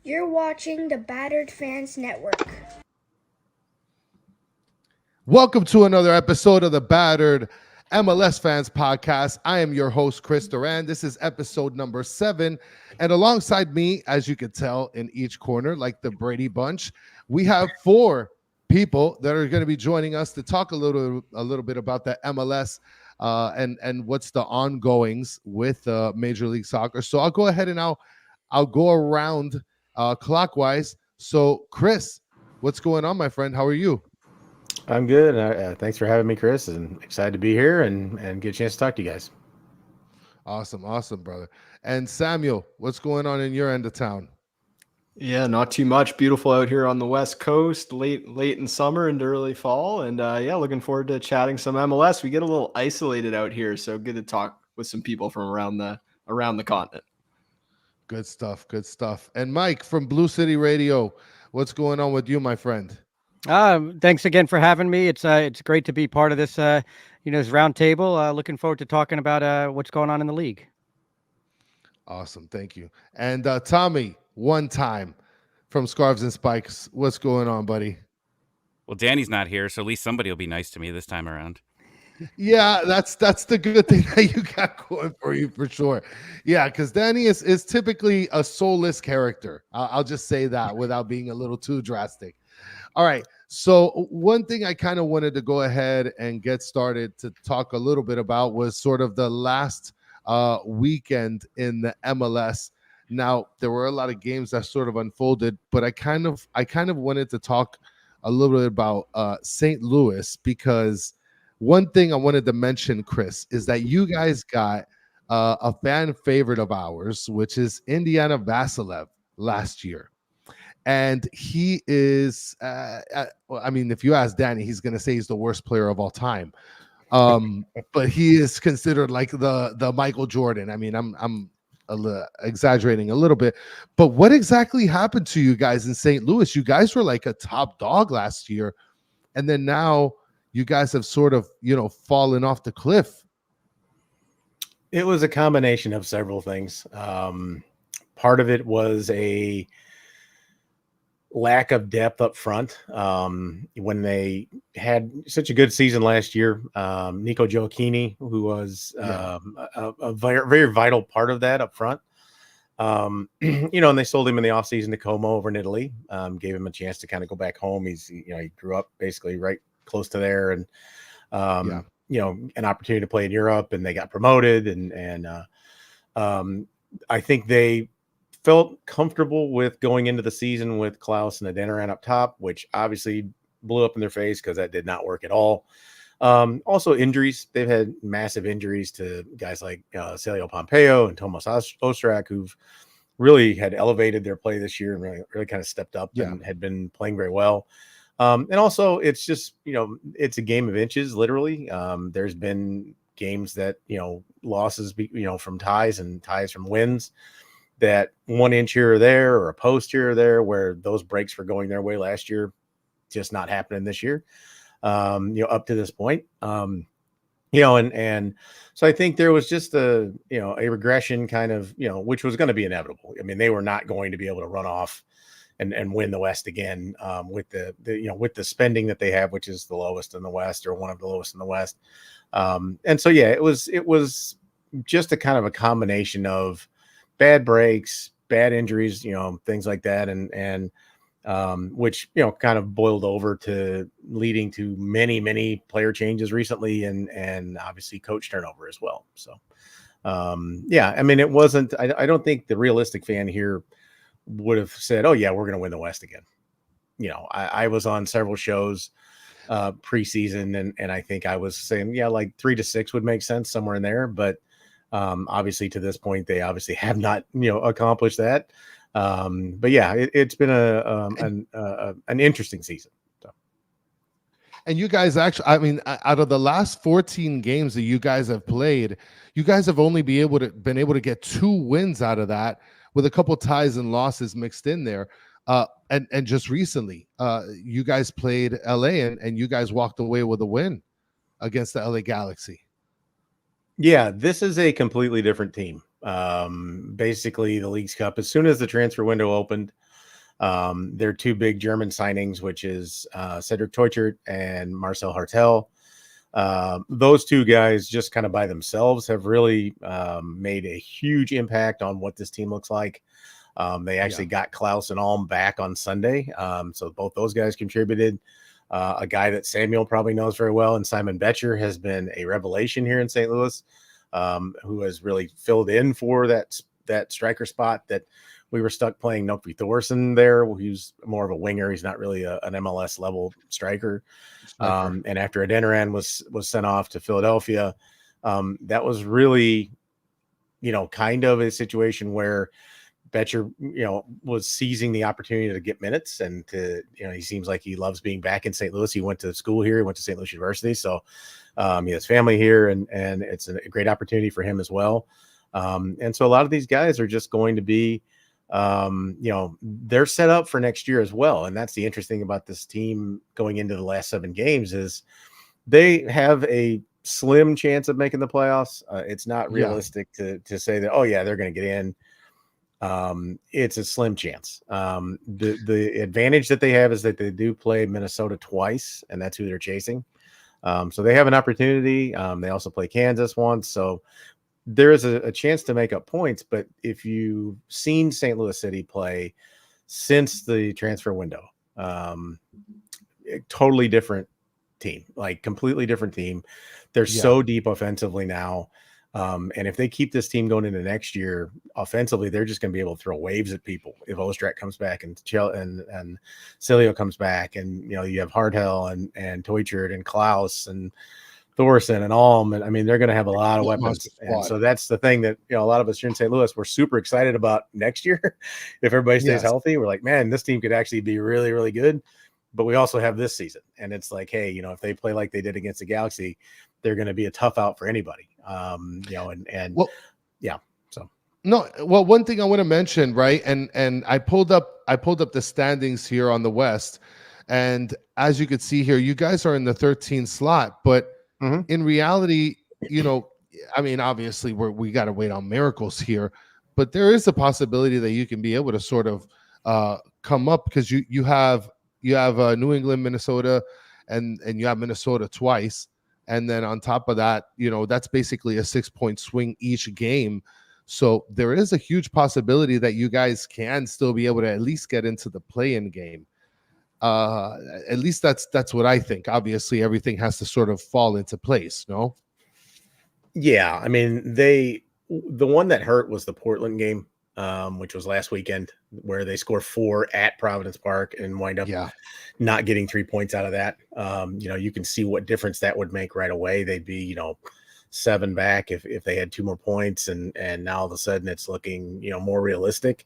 You're watching the Battered Fans Network. Welcome to another episode of the Battered MLS Fans Podcast. I am your host, Chris Duran. This is episode number 7. And alongside me, as you can tell in each corner, like the Brady Bunch, we have 4 people that are going to be joining us to talk a little bit about the MLS and what's the ongoings with Major League Soccer. So I'll go ahead and I'll go around clockwise. So Chris, what's going on, my friend? How are you? I'm good. Thanks for having me, Chris, and excited to be here and get a chance to talk to you guys. Awesome, brother. And Samuel, what's going on in your end of town? Yeah, not too much. Beautiful out here on the West Coast, late in summer into early fall, and looking forward to chatting some MLS. We get a little isolated out here, so good to talk with some people from around the continent. Good stuff. And Mike from Blue City Radio, what's going on with you, my friend? Thanks again for having me. It's great to be part of this this round table. Looking forward to talking about what's going on in the league. Awesome, thank you. And Tommy, one time from Scarves and Spikes, what's going on, buddy? Well, Danny's not here, so at least somebody will be nice to me this time around. Yeah, that's the good thing that you got going for you for sure. Yeah, because Danny is typically a soulless character. I'll just say that without being a little too drastic. All right. So one thing I kind of wanted to go ahead and get started to talk a little bit about was sort of the last weekend in the MLS. Now, there were a lot of games that sort of unfolded, but I kind of wanted to talk a little bit about St. Louis, because one thing I wanted to mention, Chris, is that you guys got a fan favorite of ours, which is Indiana Vassilev last year. And he is, if you ask Danny, he's going to say he's the worst player of all time. But he is considered like the Michael Jordan. I mean, I'm exaggerating a little bit. But what exactly happened to you guys in St. Louis? You guys were like a top dog last year. And then now you guys have sort of, fallen off the cliff. It was a combination of several things. Part of it was a lack of depth up front. When they had such a good season last year, Nico Gioacchini, who was a very, very vital part of that up front, and they sold him in the offseason to Como over in Italy, gave him a chance to kind of go back home. He grew up basically right close to there, and an opportunity to play in Europe, and they got promoted, and I think they felt comfortable with going into the season with Klaus and Adeniran up top, which obviously blew up in their face because that did not work at all. Also injuries. They've had massive injuries to guys like Celio Pompeo and Tomas Ostrak, who've really had elevated their play this year and really kind of stepped up and had been playing very well. And also it's just, it's a game of inches, literally. There's been games that, losses, from ties and ties from wins, that 1 inch here or there, or a post here or there, where those breaks were going their way last year, just not happening this year. Up to this point, and so I think there was just a regression kind of, which was going to be inevitable. I mean, they were not going to be able to run off and win the West again, with with the spending that they have, which is the lowest in the West, or one of the lowest in the West. And so, it was just a kind of a combination of bad breaks, bad injuries, things like that. And which, kind of boiled over to leading to many, many player changes recently, and obviously coach turnover as well. So, it wasn't, I don't think the realistic fan here would have said, oh yeah, we're going to win the West again. I was on several shows preseason, and I think I was saying, like 3-6 would make sense, somewhere in there. But obviously to this point, they obviously have not, accomplished that. But it's been an interesting season. So. And you guys actually, out of the last 14 games that you guys have played, you guys have only been able to get 2 wins out of that, with a couple ties and losses mixed in there. And just recently, you guys played LA, and you guys walked away with a win against the LA Galaxy. Yeah, this is a completely different team. Basically, the League's Cup, as soon as the transfer window opened, Their two big German signings, which is Cedric Teuchert and Marcel Hartel. Those two guys just kind of by themselves have really made a huge impact on what this team looks like. They actually got Klaus and Alm back on Sunday. So both those guys contributed. A guy that Samuel probably knows very well, and Simon Betcher has been a revelation here in St. Louis, who has really filled in for that striker spot that we were stuck playing Nokvi Thorson there. He's more of a winger. He's not really an MLS level striker. And after Adeniran was sent off to Philadelphia, that was really, kind of a situation where Betcher, was seizing the opportunity to get minutes and to, he seems like he loves being back in St. Louis. He went to school here. He went to St. Louis University. So he has family here and it's a great opportunity for him as well. And so a lot of these guys are just going to be, they're set up for next year as well. And that's the interesting about this team going into the last 7 games is they have a slim chance of making the playoffs. It's not realistic to say that, they're going to get in. It's a slim chance. The advantage that they have is that they do play Minnesota twice, and that's who they're chasing. So they have an opportunity. They also play Kansas once. So there is a chance to make up points. But if you've seen St. Louis City play since the transfer window, totally different team, like completely different team. They're so deep offensively now. And if they keep this team going into next year offensively, they're just going to be able to throw waves at people. If Ostrak comes back and Cilio comes back, and you have Hartel and Teuchert and Klaus and Thorson and Alm, and I mean they're going to have a lot of weapons. And so that's the thing that a lot of us here in St. Louis we're super excited about next year. If everybody stays healthy, we're like, man, this team could actually be really, really good. But we also have this season, and it's like, hey, if they play like they did against the Galaxy, they're going to be a tough out for anybody. One thing I want to mention, right? And I pulled up the standings here on the West, and as you could see here, you guys are in the 13th slot, but in reality, I mean, obviously we got to wait on miracles here, but there is a possibility that you can be able to sort of come up because you have New England, Minnesota, and you have Minnesota twice. And then on top of that, that's basically a 6-point swing each game. So there is a huge possibility that you guys can still be able to at least get into the play-in game. At least that's what I think. Obviously, everything has to sort of fall into place, no? Yeah, I mean, the one that hurt was the Portland game, which was last weekend, where they score 4 at Providence Park and wind up not getting 3 points out of that. You can see what difference that would make right away. They'd be, 7 back if they had 2 more points, and now all of a sudden it's looking, more realistic.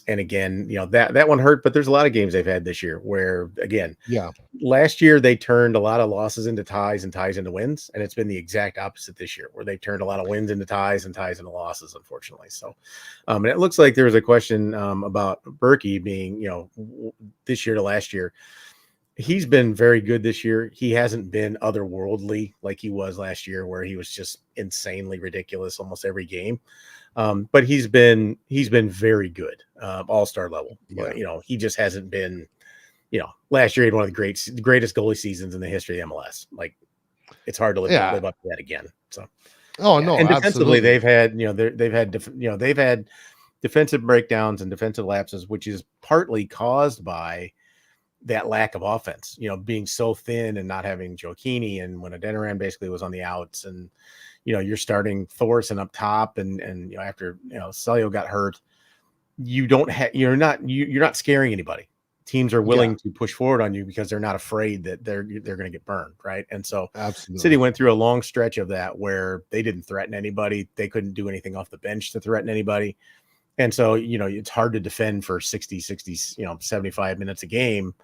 And again, that one hurt, but there's a lot of games they've had this year where, again, last year they turned a lot of losses into ties and ties into wins, and it's been the exact opposite this year, where they turned a lot of wins into ties and ties into losses, unfortunately. So, and it looks like there was a question about Berkey being, this year to last year. He's been very good this year. He hasn't been otherworldly like he was last year, where he was just insanely ridiculous almost every game. But he's been very good, all-star level. He just hasn't been, last year he had one of the greatest goalie seasons in the history of MLS. Like, it's hard to live up to that again. So, and defensively, absolutely. they've had defensive breakdowns and defensive lapses, which is partly caused by that lack of offense, being so thin and not having Gioacchini, and when Adeniran basically was on the outs, and you're starting Thorson up top, and after Celio got hurt, you're not scaring anybody. Teams are willing to push forward on you because they're not afraid that they're going to get burned, right? And so absolutely. City went through a long stretch of that where they didn't threaten anybody. They couldn't do anything off the bench to threaten anybody. And so, it's hard to defend for 60, 75 minutes a game,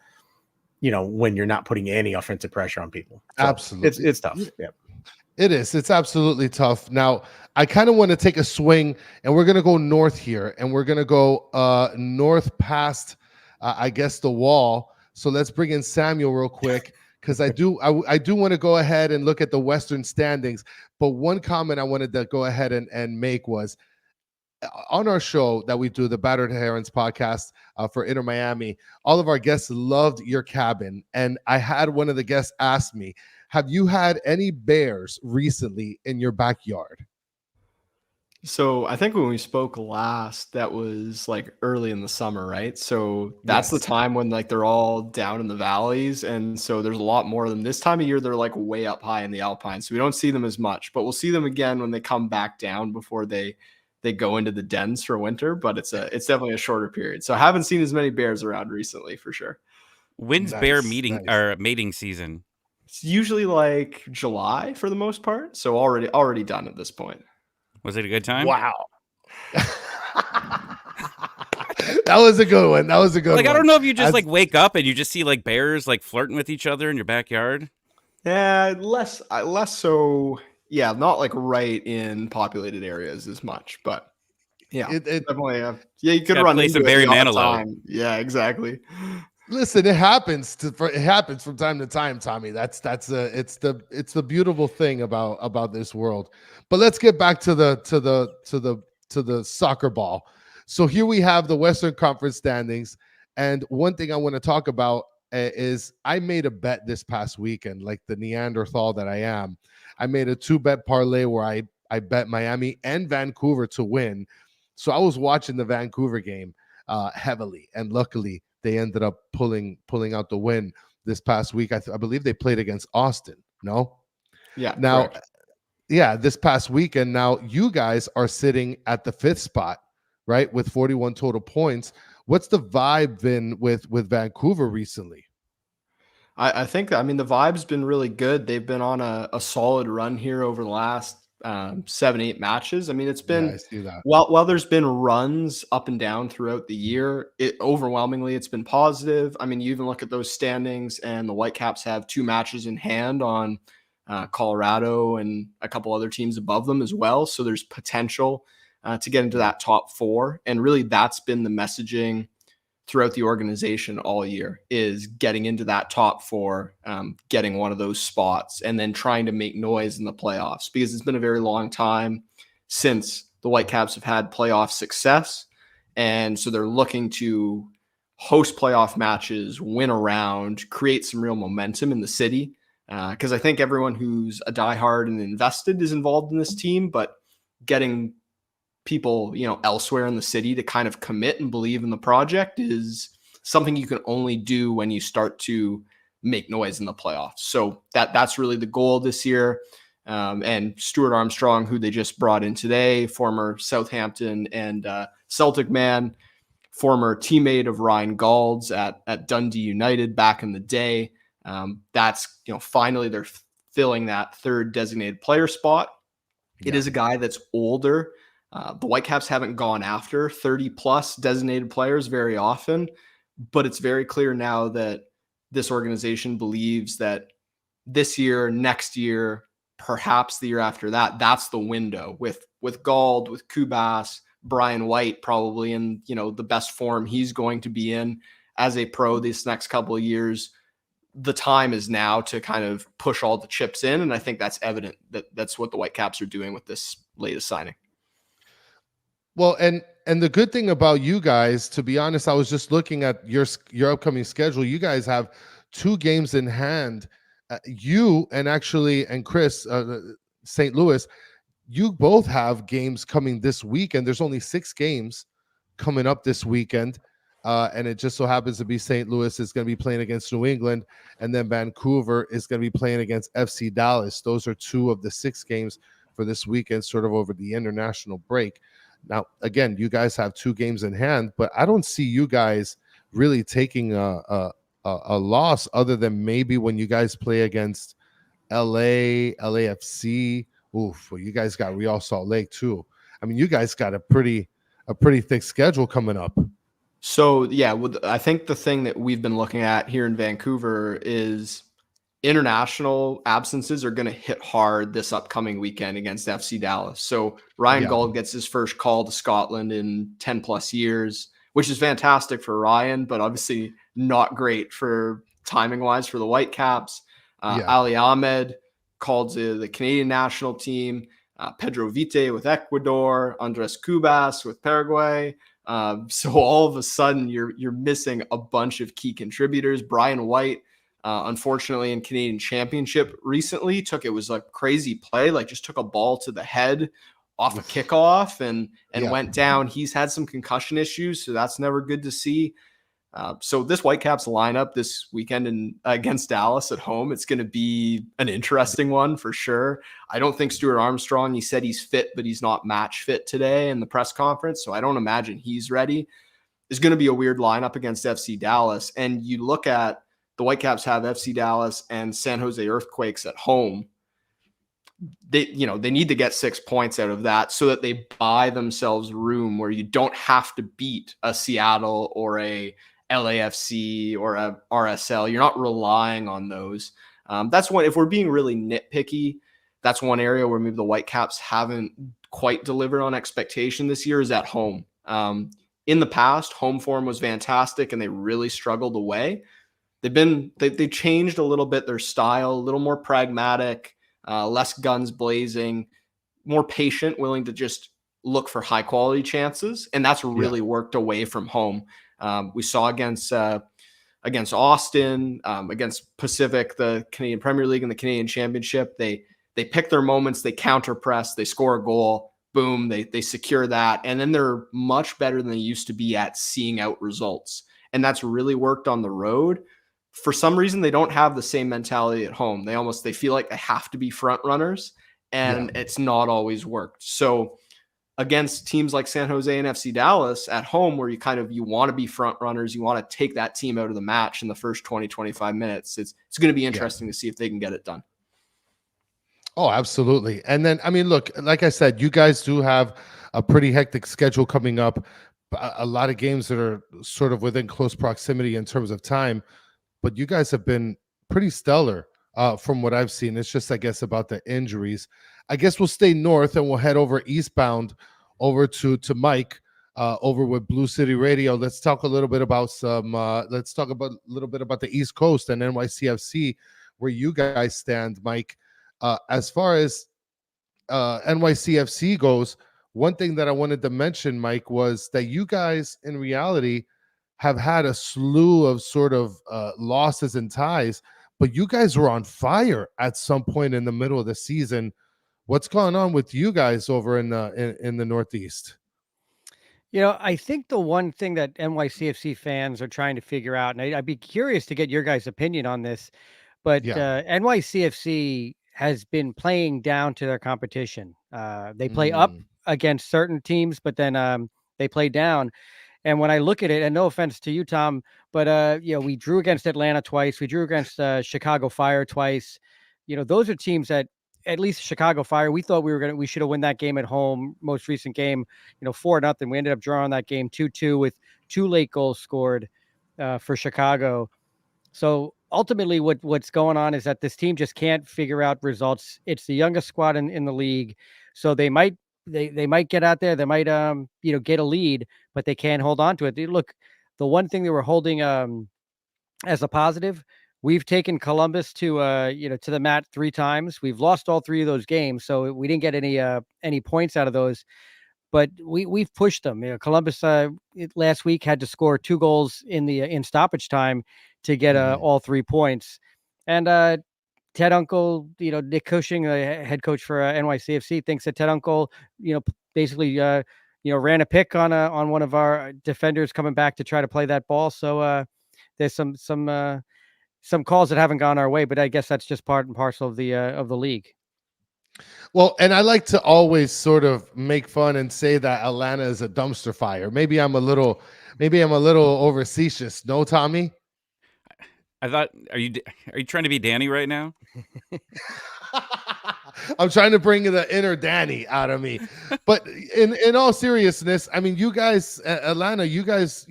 when you're not putting any offensive pressure on people. So absolutely. It's tough. Yeah. It is. It's absolutely tough. Now, I kind of want to take a swing, and we're going to go north here, and we're going to go north past, I guess, the wall. So let's bring in Samuel real quick, because I do want to go ahead and look at the Western standings. But one comment I wanted to go ahead and make was, on our show that we do, the Battered Herons podcast for Inter Miami, all of our guests loved your cabin. And I had one of the guests ask me, have you had any bears recently in your backyard? So I think when we spoke last, that was like early in the summer, right? So that's the Yes. time when like they're all down in the valleys. And so there's a lot more of them. This time of year, they're like way up high in the Alpines. So we don't see them as much, but we'll see them again when they come back down before they go into the dens for winter. But it's definitely a shorter period. So I haven't seen as many bears around recently for sure. When's bear Nice, meeting nice. or mating season? It's usually like July for the most part. So already done at this point. Was it a good time? Wow. That was a good one. That was a good Like, one. I don't know if you just As- like wake up and you just see like bears like flirting with each other in your backyard. Yeah, less so. Yeah, not like right in populated areas as much, but yeah, it, definitely. Yeah, you could Gotta run play into some it Barry the odd Manilow. time. Yeah, exactly. Listen, it happens from time to time, Tommy. It's the beautiful thing about this world. But let's get back to the soccer ball. So here we have the Western Conference standings, and one thing I want to talk about is I made a bet this past weekend, like the Neanderthal that I am. I made a 2-bet parlay where I bet Miami and Vancouver to win. So I was watching the Vancouver game heavily, and luckily they ended up pulling out the win this past week. I believe they played against Austin. No, Yeah. now, correct. yeah, this past weekend. Now you guys are sitting at the 5th spot, right, with 41 total points. What's the vibe been with Vancouver recently? I think that, I mean, the vibe's been really good. They've been on a solid run here over the last 7-8 matches. I mean, it's Yeah, been I see that. while there's been runs up and down throughout the year, it overwhelmingly it's been positive. I mean, you even look at those standings, and the Whitecaps have 2 matches in hand on Colorado and a couple other teams above them as well. So there's potential to get into that top 4, and really that's been the messaging throughout the organization all year, is getting into that top 4, getting one of those spots, and then trying to make noise in the playoffs, because it's been a very long time since the Whitecaps have had playoff success. And so they're looking to host playoff matches, win a round, create some real momentum in the city. Because I think everyone who's a diehard and invested is involved in this team, but getting people, elsewhere in the city to kind of commit and believe in the project is something you can only do when you start to make noise in the playoffs. So that's really the goal this year. And Stuart Armstrong, who they just brought in today, former Southampton and Celtic man, former teammate of Ryan Gauld's at Dundee United back in the day. That's, finally they're filling that 3rd designated player spot. It is a guy that's older. The Whitecaps haven't gone after 30 plus designated players very often, but it's very clear now that this organization believes that this year, next year, perhaps the year after that, that's the window with Gauld, with Kubas, Brian White, probably in, the best form he's going to be in as a pro this next couple of years. The time is now to kind of push all the chips in. And I think that's evident that's what the Whitecaps are doing with this latest signing. Well, and the good thing about you guys, to be honest, I was just looking at your upcoming schedule. You guys have 2 games in hand. You and Chris, St. Louis, you both have games coming this week, and there's only 6 games coming up this weekend. And it just so happens to be St. Louis is going to be playing against New England, and then Vancouver is going to be playing against FC Dallas. Those are 2 of the 6 games for this weekend, sort of over the international break. Now, again, you guys have 2 games in hand, but I don't see you guys really taking a loss, other than maybe when you guys play against LAFC. Oof, well, you guys got Real Salt Lake too. I mean, you guys got a pretty thick schedule coming up. So yeah, I think the thing that we've been looking at here in Vancouver is international absences are going to hit hard this upcoming weekend against FC Dallas. So Ryan Gauld gets his first call to Scotland in 10 plus years, which is fantastic for Ryan, but obviously not great for timing wise for the Whitecaps. Ali Ahmed called to the Canadian national team. Pedro Vite with Ecuador, Andres Cubas with Paraguay. So all of a sudden, you're missing a bunch of key contributors. Brian White, unfortunately, in Canadian Championship recently, was a crazy play, like just took a ball to the head off a kickoff and went down. He's had some concussion issues, so that's never good to see. So this Whitecaps lineup this weekend against Dallas at home, it's going to be an interesting one for sure. I don't think Stuart Armstrong, he said he's fit, but he's not match fit today in the press conference, so I don't imagine he's ready. It's going to be a weird lineup against FC Dallas. And you look at the Whitecaps have FC Dallas and San Jose Earthquakes at home. They need to get 6 points out of that so that they buy themselves room where you don't have to beat a Seattle or a LAFC or a RSL. You're not relying on those. That's one, if we're being really nitpicky, that's one area where maybe the Whitecaps haven't quite delivered on expectation this year is at home. In the past, home form was fantastic and they really struggled away. They've changed a little bit their style, a little more pragmatic, less guns blazing, more patient, willing to just look for high quality chances. And that's really worked away from home. We saw against Austin, against Pacific, the Canadian Premier League and the Canadian Championship. They pick their moments, they counter press, they score a goal, boom, they secure that. And then they're much better than they used to be at seeing out results. And that's really worked on the road. For some reason, they don't have the same mentality at home. They feel like they have to be front runners, and it's not always worked. So against teams like San Jose and FC Dallas at home, where you want to be front runners, you want to take that team out of the match in the first 20, 25 minutes. It's going to be interesting to see if they can get it done. Oh, absolutely. And then, I mean, look, like I said, you guys do have a pretty hectic schedule coming up, a lot of games that are sort of within close proximity in terms of time, but you guys have been pretty stellar from what I've seen. It's just, I guess, about the injuries. I guess we'll stay north and we'll head over eastbound over to Mike over with Blue City Radio. Let's talk a little bit about the East Coast and NYCFC, where you guys stand, Mike. As far as NYCFC goes, one thing that I wanted to mention, Mike, was that you guys in reality have had a slew of sort of losses and ties, but you guys were on fire at some point in the middle of the season. What's going on with you guys over in the Northeast? I think the one thing that NYCFC fans are trying to figure out, and I'd be curious to get your guys' opinion on this, but NYCFC has been playing down to their competition. They play up against certain teams, but then they play down. And when I look at it, and no offense to you, Tom, but we drew against Atlanta twice. We drew against Chicago Fire twice. Those are teams that, at least Chicago Fire, we thought we should have won that game at home. Most recent game, 4-0. We ended up drawing that game 2-2 with 2 late goals scored for Chicago. So ultimately what's going on is that this team just can't figure out results. It's the youngest squad in the league. So they might get out there. They might, get a lead, but they can't hold on to it. Look, the one thing they were holding as a positive, we've taken Columbus to the mat 3 times. We've lost all 3 of those games, so we didn't get any points out of those. But we've pushed them. Columbus last week had to score 2 goals in stoppage time to get all 3 points. And Ted Uncle, Nick Cushing, the head coach for NYCFC, thinks that Ted Uncle, basically ran a pick on one of our defenders coming back to try to play that ball. So there's some calls that haven't gone our way, but I guess that's just part and parcel of the league. Well, and I like to always sort of make fun and say that Atlanta is a dumpster fire. Maybe I'm a little overcautious. No, Tommy? I thought, are you trying to be Danny right now? I'm trying to bring the inner Danny out of me. But in all seriousness, I mean, you guys, Atlanta, you guys,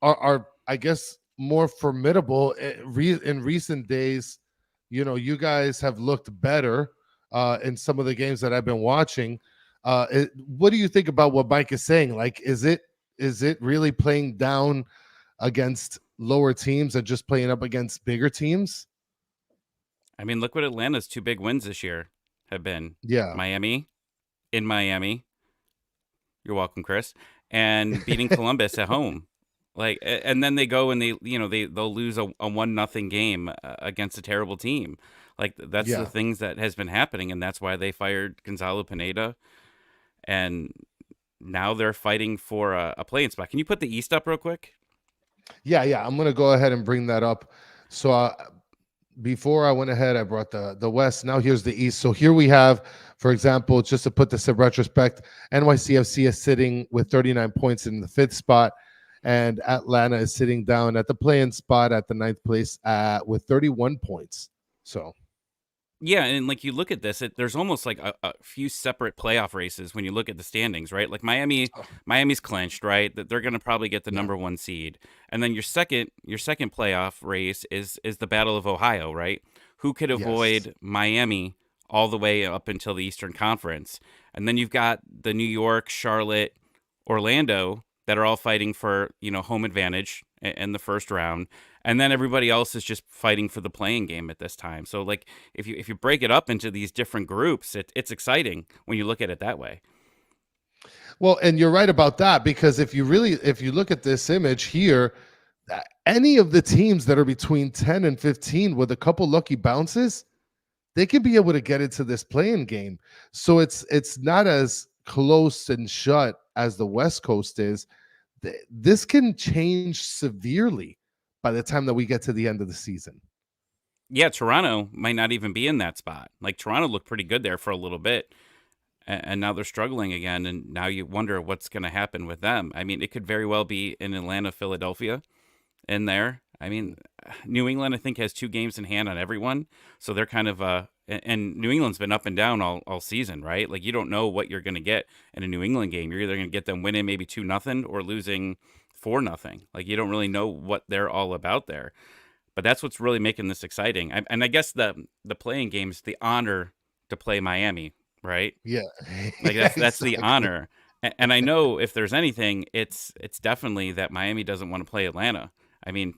are I guess more formidable in recent days. You guys have looked better in some of the games that I've been watching. What do you think about what Mike is saying? Like, is it really playing down against lower teams and just playing up against bigger teams? I mean, look what Atlanta's 2 big wins this year have been Yeah. Miami, in Miami. You're welcome, Chris. And beating Columbus at home. And then they go and they'll lose a 1-0 game against a terrible team. Like, that's the things that has been happening, and that's why they fired Gonzalo Pineda. And now they're fighting for a play-in spot. Can you put the East up real quick? Yeah. I'm going to go ahead and bring that up. So before I went ahead, I brought the West. Now here's the East. So here we have, for example, just to put this in retrospect, NYCFC is sitting with 39 points in the 5th spot, and Atlanta is sitting down at the play-in spot at the 9th place with 31 points. So. Yeah, and like you look at this, there's almost like a few separate playoff races when you look at the standings, right? Like Miami's clinched, right? That they're going to probably get the number 1 seed, and then your second playoff race is the Battle of Ohio, right? Who could avoid Miami all the way up until the Eastern Conference, and then you've got the New York, Charlotte, Orlando that are all fighting for home advantage in the first round. And then everybody else is just fighting for the playing game at this time. So, like, if you break it up into these different groups, it's exciting when you look at it that way. Well, and you're right about that, because if you look at this image here, any of the teams that are between 10 and 15 with a couple lucky bounces, they could be able to get into this playing game. So it's not as close and shut as the West Coast is. This can change severely by the time that we get to the end of the season. Yeah, Toronto might not even be in that spot. Like, Toronto looked pretty good there for a little bit, and now they're struggling again, and now you wonder what's going to happen with them. I mean, it could very well be in Atlanta, Philadelphia in there. I mean, New England, I think, has 2 games in hand on everyone, so they're kind of and New England's been up and down all season, right? Like, you don't know what you're going to get in a New England game. You're either going to get them winning maybe 2-0 or losing 4-0. Like, you don't really know what they're all about there. But that's what's really making this exciting. And I guess the playing game is the honor to play Miami, right? Yeah. Like, that's the honor. And I know if there's anything, it's definitely that Miami doesn't want to play Atlanta. I mean,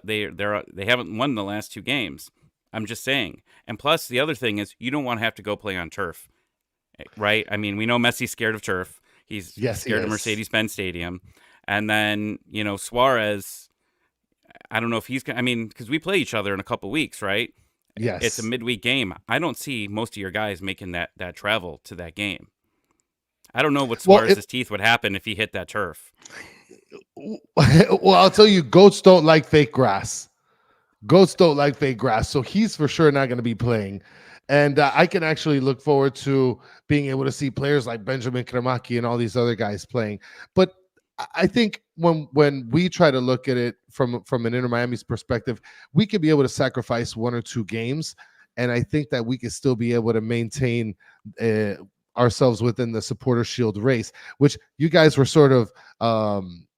they haven't won the last 2 games. I'm just saying. And plus, the other thing is, you don't want to have to go play on turf, right? I mean, we know Messi's scared of turf. He's scared of Mercedes-Benz Stadium. And then, Suarez, I don't know if he's going to, I mean, because we play each other in a couple weeks, right? Yes. It's a midweek game. I don't see most of your guys making that travel to that game. I don't know what Suarez's teeth would happen if he hit that turf. Well, I'll tell you, goats don't like fake grass. So he's for sure not going to be playing. And I can actually look forward to being able to see players like Benjamin Kramaki and all these other guys playing. But I think when we try to look at it from an Inter Miami's perspective, we could be able to sacrifice 1 or 2 games. And I think that we could still be able to maintain ourselves within the Supporter Shield race, which you guys were sort of,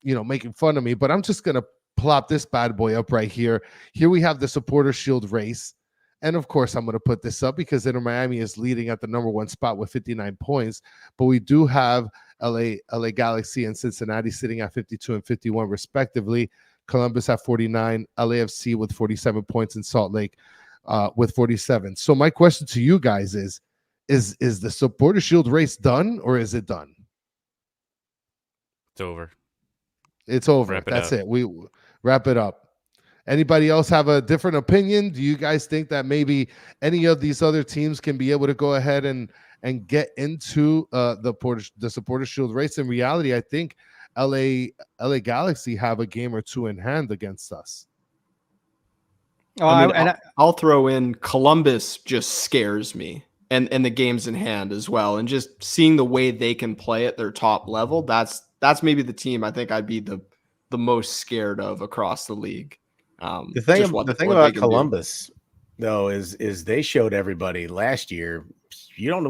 making fun of me. But I'm just going to plop this bad boy up right here. Here we have the Supporter Shield race. And of course, I'm going to put this up because Inter Miami is leading at the number 1 spot with 59 points. But we do have LA Galaxy and Cincinnati sitting at 52 and 51 respectively. Columbus at 49, LAFC with 47 points, and Salt Lake with 47. So my question to you guys is the Supporter Shield race done, or is it done? It's over. It's over. That's it. We wrap it up. Anybody else have a different opinion? Do you guys think that maybe any of these other teams can be able to go ahead and get into the Supporter Shield race? In reality, I think LA Galaxy have a game or 2 in hand against us. I'll throw in Columbus just scares me, and the games in hand as well, and just seeing the way they can play at their top level. That's maybe the team I think I'd be the most scared of across the league. The thing about Columbus, though, is they showed everybody last year you don't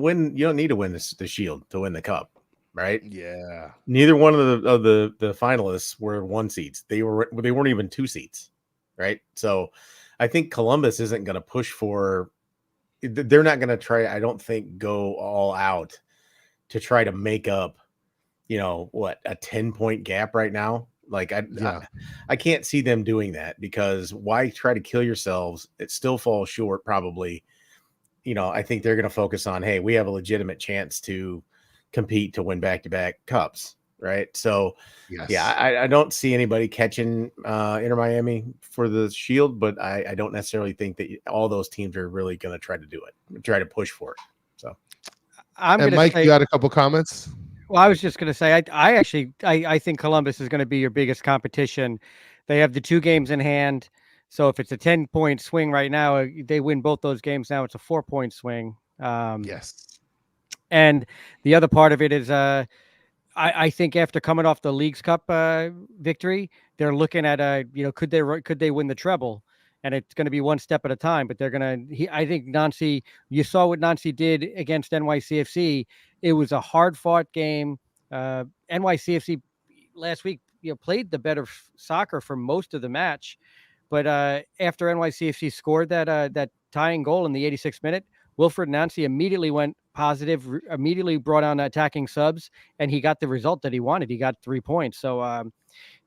need to win the Shield to win the Cup, right? Yeah. Neither one of the finalists were 1 seeds. They weren't even 2 seeds, right? So I think Columbus isn't going to push for. They're not going to try. I don't think go all out to try to make up, a 10-point gap right now. Like I can't see them doing that, because why try to kill yourselves? It still falls short probably, I think they're going to focus on, hey, we have a legitimate chance to compete to win back-to-back cups, right? So, yeah, Yes. I don't see anybody catching Inter Miami for the Shield, but I don't necessarily think that all those teams are really going to try to do it, try to push for it. So, I'm And going to Mike, you say, got a couple comments? well, I was just going to say, I actually, I think Columbus is going to be your biggest competition. They have the 2 games in hand. So if it's a 10-point swing right now, they win both those games. Now it's a 4-point swing. Yes. And the other part of it is, I think after coming off the Leagues Cup victory, they're looking at could they win the treble? And it's going to be one step at a time. But they're going to. I think Nancy. You saw what Nancy did against NYCFC. It was a hard fought game. NYCFC last week, played the better soccer for most of the match. But after NYCFC scored that tying goal in the 86th minute, Wilfred Nancy immediately went positive, immediately brought on attacking subs, and he got the result that he wanted. He got 3 points. So,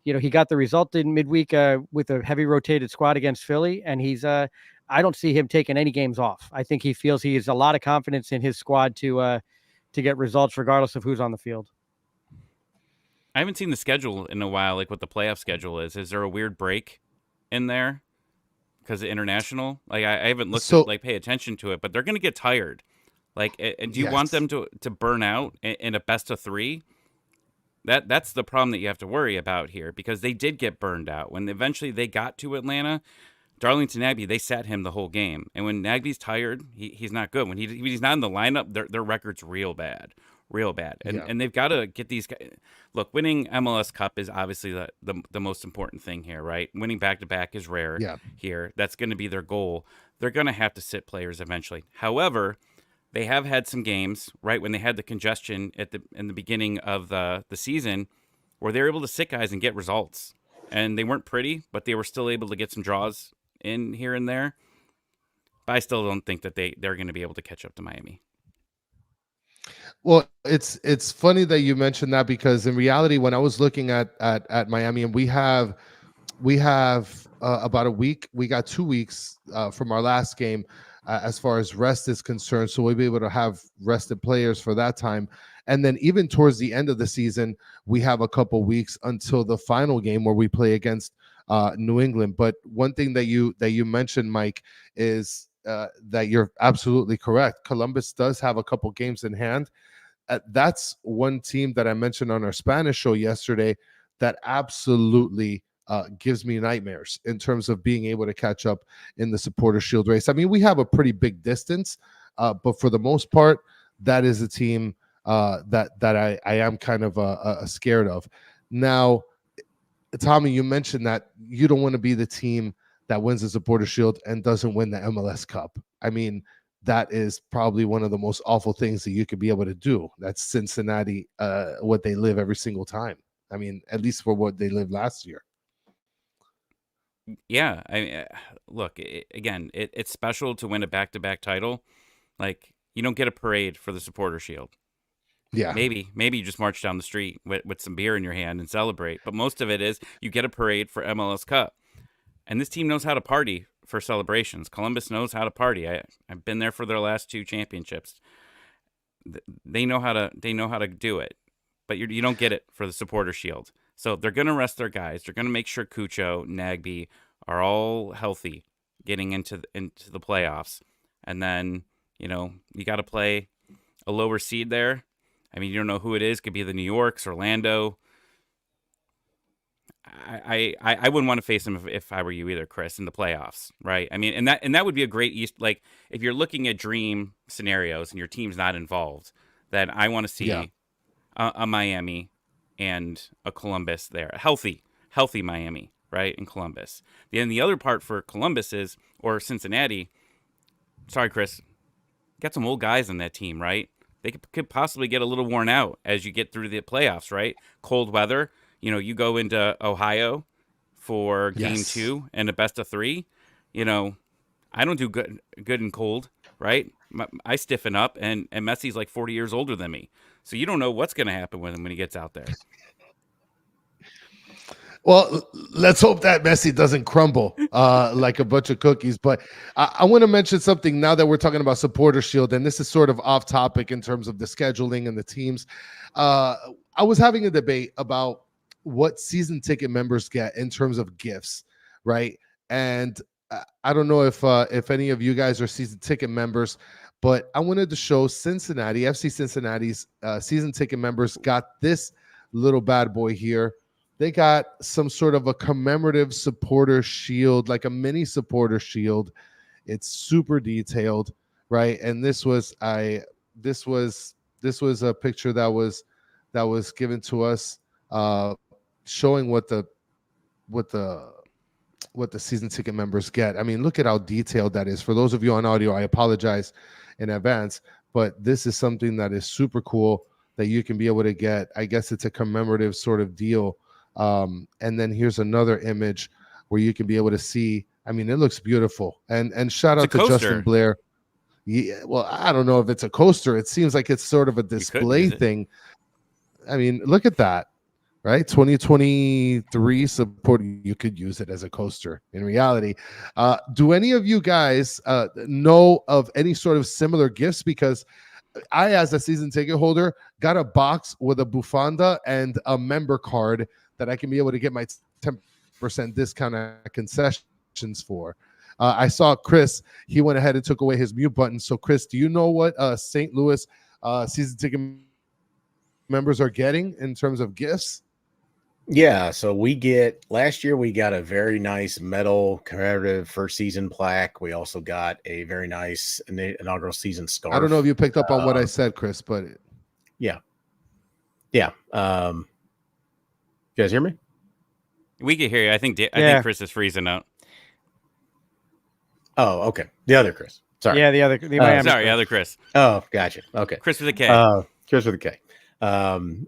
he got the result in midweek with a heavy rotated squad against Philly, and he's I don't see him taking any games off. I think he feels he has a lot of confidence in his squad to get results regardless of who's on the field. I haven't seen the schedule in a while, like what the playoff schedule is. Is there a weird break in there because of international? Like I haven't looked So at pay attention to it, but they're going to get tired. Like, and do you want yes. them to burn out in a best of 3? That's the problem that you have to worry about here, because they did get burned out when eventually they got to Atlanta. Darlington Nagbe, they sat him the whole game, and when Nagbe's tired, he's not good. When he's not in the lineup, their record's real bad, and Yeah. they've got to get these guys. Look, winning MLS Cup is obviously the most important thing here, right? Winning back to back is rare Yeah. here. That's going to be their goal. They're going to have to sit players eventually. However, they have had some games, right, when they had the congestion in the beginning of the season, where they were able to sit guys and get results. And they weren't pretty, but they were still able to get some draws in here and there. But I still don't think that they're going to be able to catch up to Miami. Well, it's funny that you mentioned that, because in reality, when I was looking at Miami, and we have about a week, we got 2 weeks from our last game as far as rest is concerned, so we'll be able to have rested players for that time. And then even towards the end of the season, we have a couple weeks until the final game where we play against New England. But one thing that you mentioned, Mike, is that you're absolutely correct. Columbus does have a couple games in hand. That's one team that I mentioned on our Spanish show yesterday that absolutely gives me nightmares in terms of being able to catch up in the Supporter Shield race. I mean, we have a pretty big distance, but for the most part, that is a team that I am kind of scared of. Now, Tommy, you mentioned that you don't want to be the team that wins the Supporter Shield and doesn't win the MLS Cup. I mean, that is probably one of the most awful things that you could be able to do. That's Cincinnati, what they live every single time. I mean, at least for what they lived last year. Yeah, I mean, look, again, it's special to win a back-to-back title. Like, you don't get a parade for the Supporter Shield. Yeah. Maybe you just march down the street with some beer in your hand and celebrate. But most of it is you get a parade for MLS Cup. And this team knows how to party for celebrations. Columbus knows how to party. I've been there for their last 2 championships. They know how to do it. But you don't get it for the Supporter Shield. So they're going to rest their guys. They're going to make sure Cucho, Nagbe are all healthy getting into the playoffs. And then, you got to play a lower seed there. I mean, you don't know who it is. Could be the New Yorks, Orlando. I wouldn't want to face them if I were you either, Chris, in the playoffs, right? I mean, and that would be a great East. Like, if you're looking at dream scenarios and your team's not involved, then I want to see a Miami and a Columbus there, healthy Miami, right, in Columbus. Then the other part for Columbus is, or Cincinnati. Sorry, Chris, got some old guys on that team, right? They could possibly get a little worn out as you get through the playoffs, right? Cold weather. You go into Ohio for game 2 and a best of 3. I don't do good and cold, right? I stiffen up, and Messi's like 40 years older than me. So you don't know what's going to happen with him when he gets out there. Well, let's hope that Messi doesn't crumble like a bunch of cookies. But I want to mention something now that we're talking about Supporter Shield, and this is sort of off topic in terms of the scheduling and the teams. I was having a debate about what season ticket members get in terms of gifts, right? And I don't know if any of you guys are season ticket members, but I wanted to show Cincinnati, FC Cincinnati's season ticket members got this little bad boy here. They got some sort of a commemorative supporter shield, like a mini supporter shield. It's super detailed, right? And this was a picture that was given to us, showing what the season ticket members get. I mean, look at how detailed that is. For those of you on audio, I apologize in advance, but this is something that is super cool that you can be able to get. I guess it's a commemorative sort of deal. And then here's another image where you can be able to see. I mean, it looks beautiful. And shout out to Justin Blair. Yeah, well, I don't know if it's a coaster. It seems like it's sort of a display thing. I mean, look at that, right? 2023 support. You could use it as a coaster in reality. Do any of you guys know of any sort of similar gifts? Because I, as a season ticket holder, got a box with a bufanda and a member card that I can be able to get my 10% discount at concessions for. I saw Chris, he went ahead and took away his mute button. So Chris, do you know what St. Louis season ticket members are getting in terms of gifts? Yeah, so last year we got a very nice metal commemorative first season plaque. We also got a very nice inaugural season scarf. I don't know if you picked up on what I said, Chris, but yeah. You guys hear me? We can hear you. I think Chris is freezing out. Oh, okay. The other Chris. Sorry. Yeah, the other Chris. Oh, gotcha. Okay. Chris with a K. Chris with a K.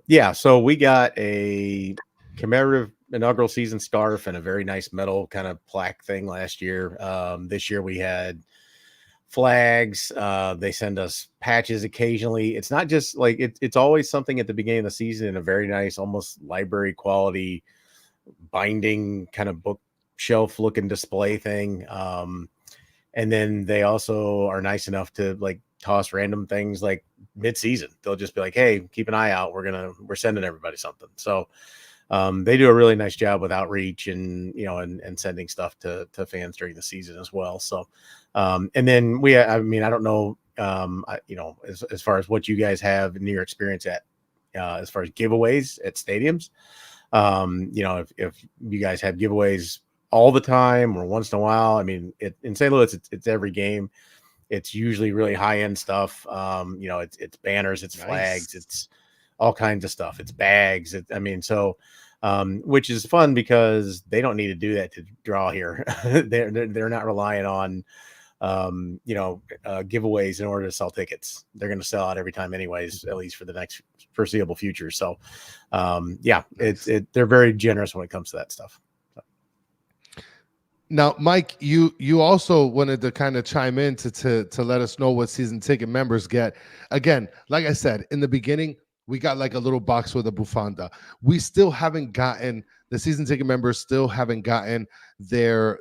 Yeah, so we got a commemorative inaugural season scarf and a very nice metal kind of plaque thing last year. This year we had flags. They send us patches occasionally. It's not just like it's always something at the beginning of the season in a very nice, almost library quality binding kind of bookshelf looking display thing. And then they also are nice enough to like toss random things like mid-season. They'll just be like, hey, keep an eye out. We're sending everybody something. So they do a really nice job with outreach and, and sending stuff to fans during the season as well. So, and then I don't know, as far as what you guys have in your experience at, as far as giveaways at stadiums, if you guys have giveaways all the time or once in a while. I mean, in St. Louis, it's every game. It's usually really high-end stuff. It's banners, it's flags, it's all kinds of stuff. It's bags. Which is fun because they don't need to do that to draw here. They're not relying on, giveaways in order to sell tickets. They're going to sell out every time anyways, at least for the next foreseeable future. So, they're very generous when it comes to that stuff. Now, Mike, you also wanted to kind of chime in to let us know what season ticket members get. Again, like I said, in the beginning, we got like a little box with a bufanda. We still haven't gotten, the season ticket members still haven't gotten their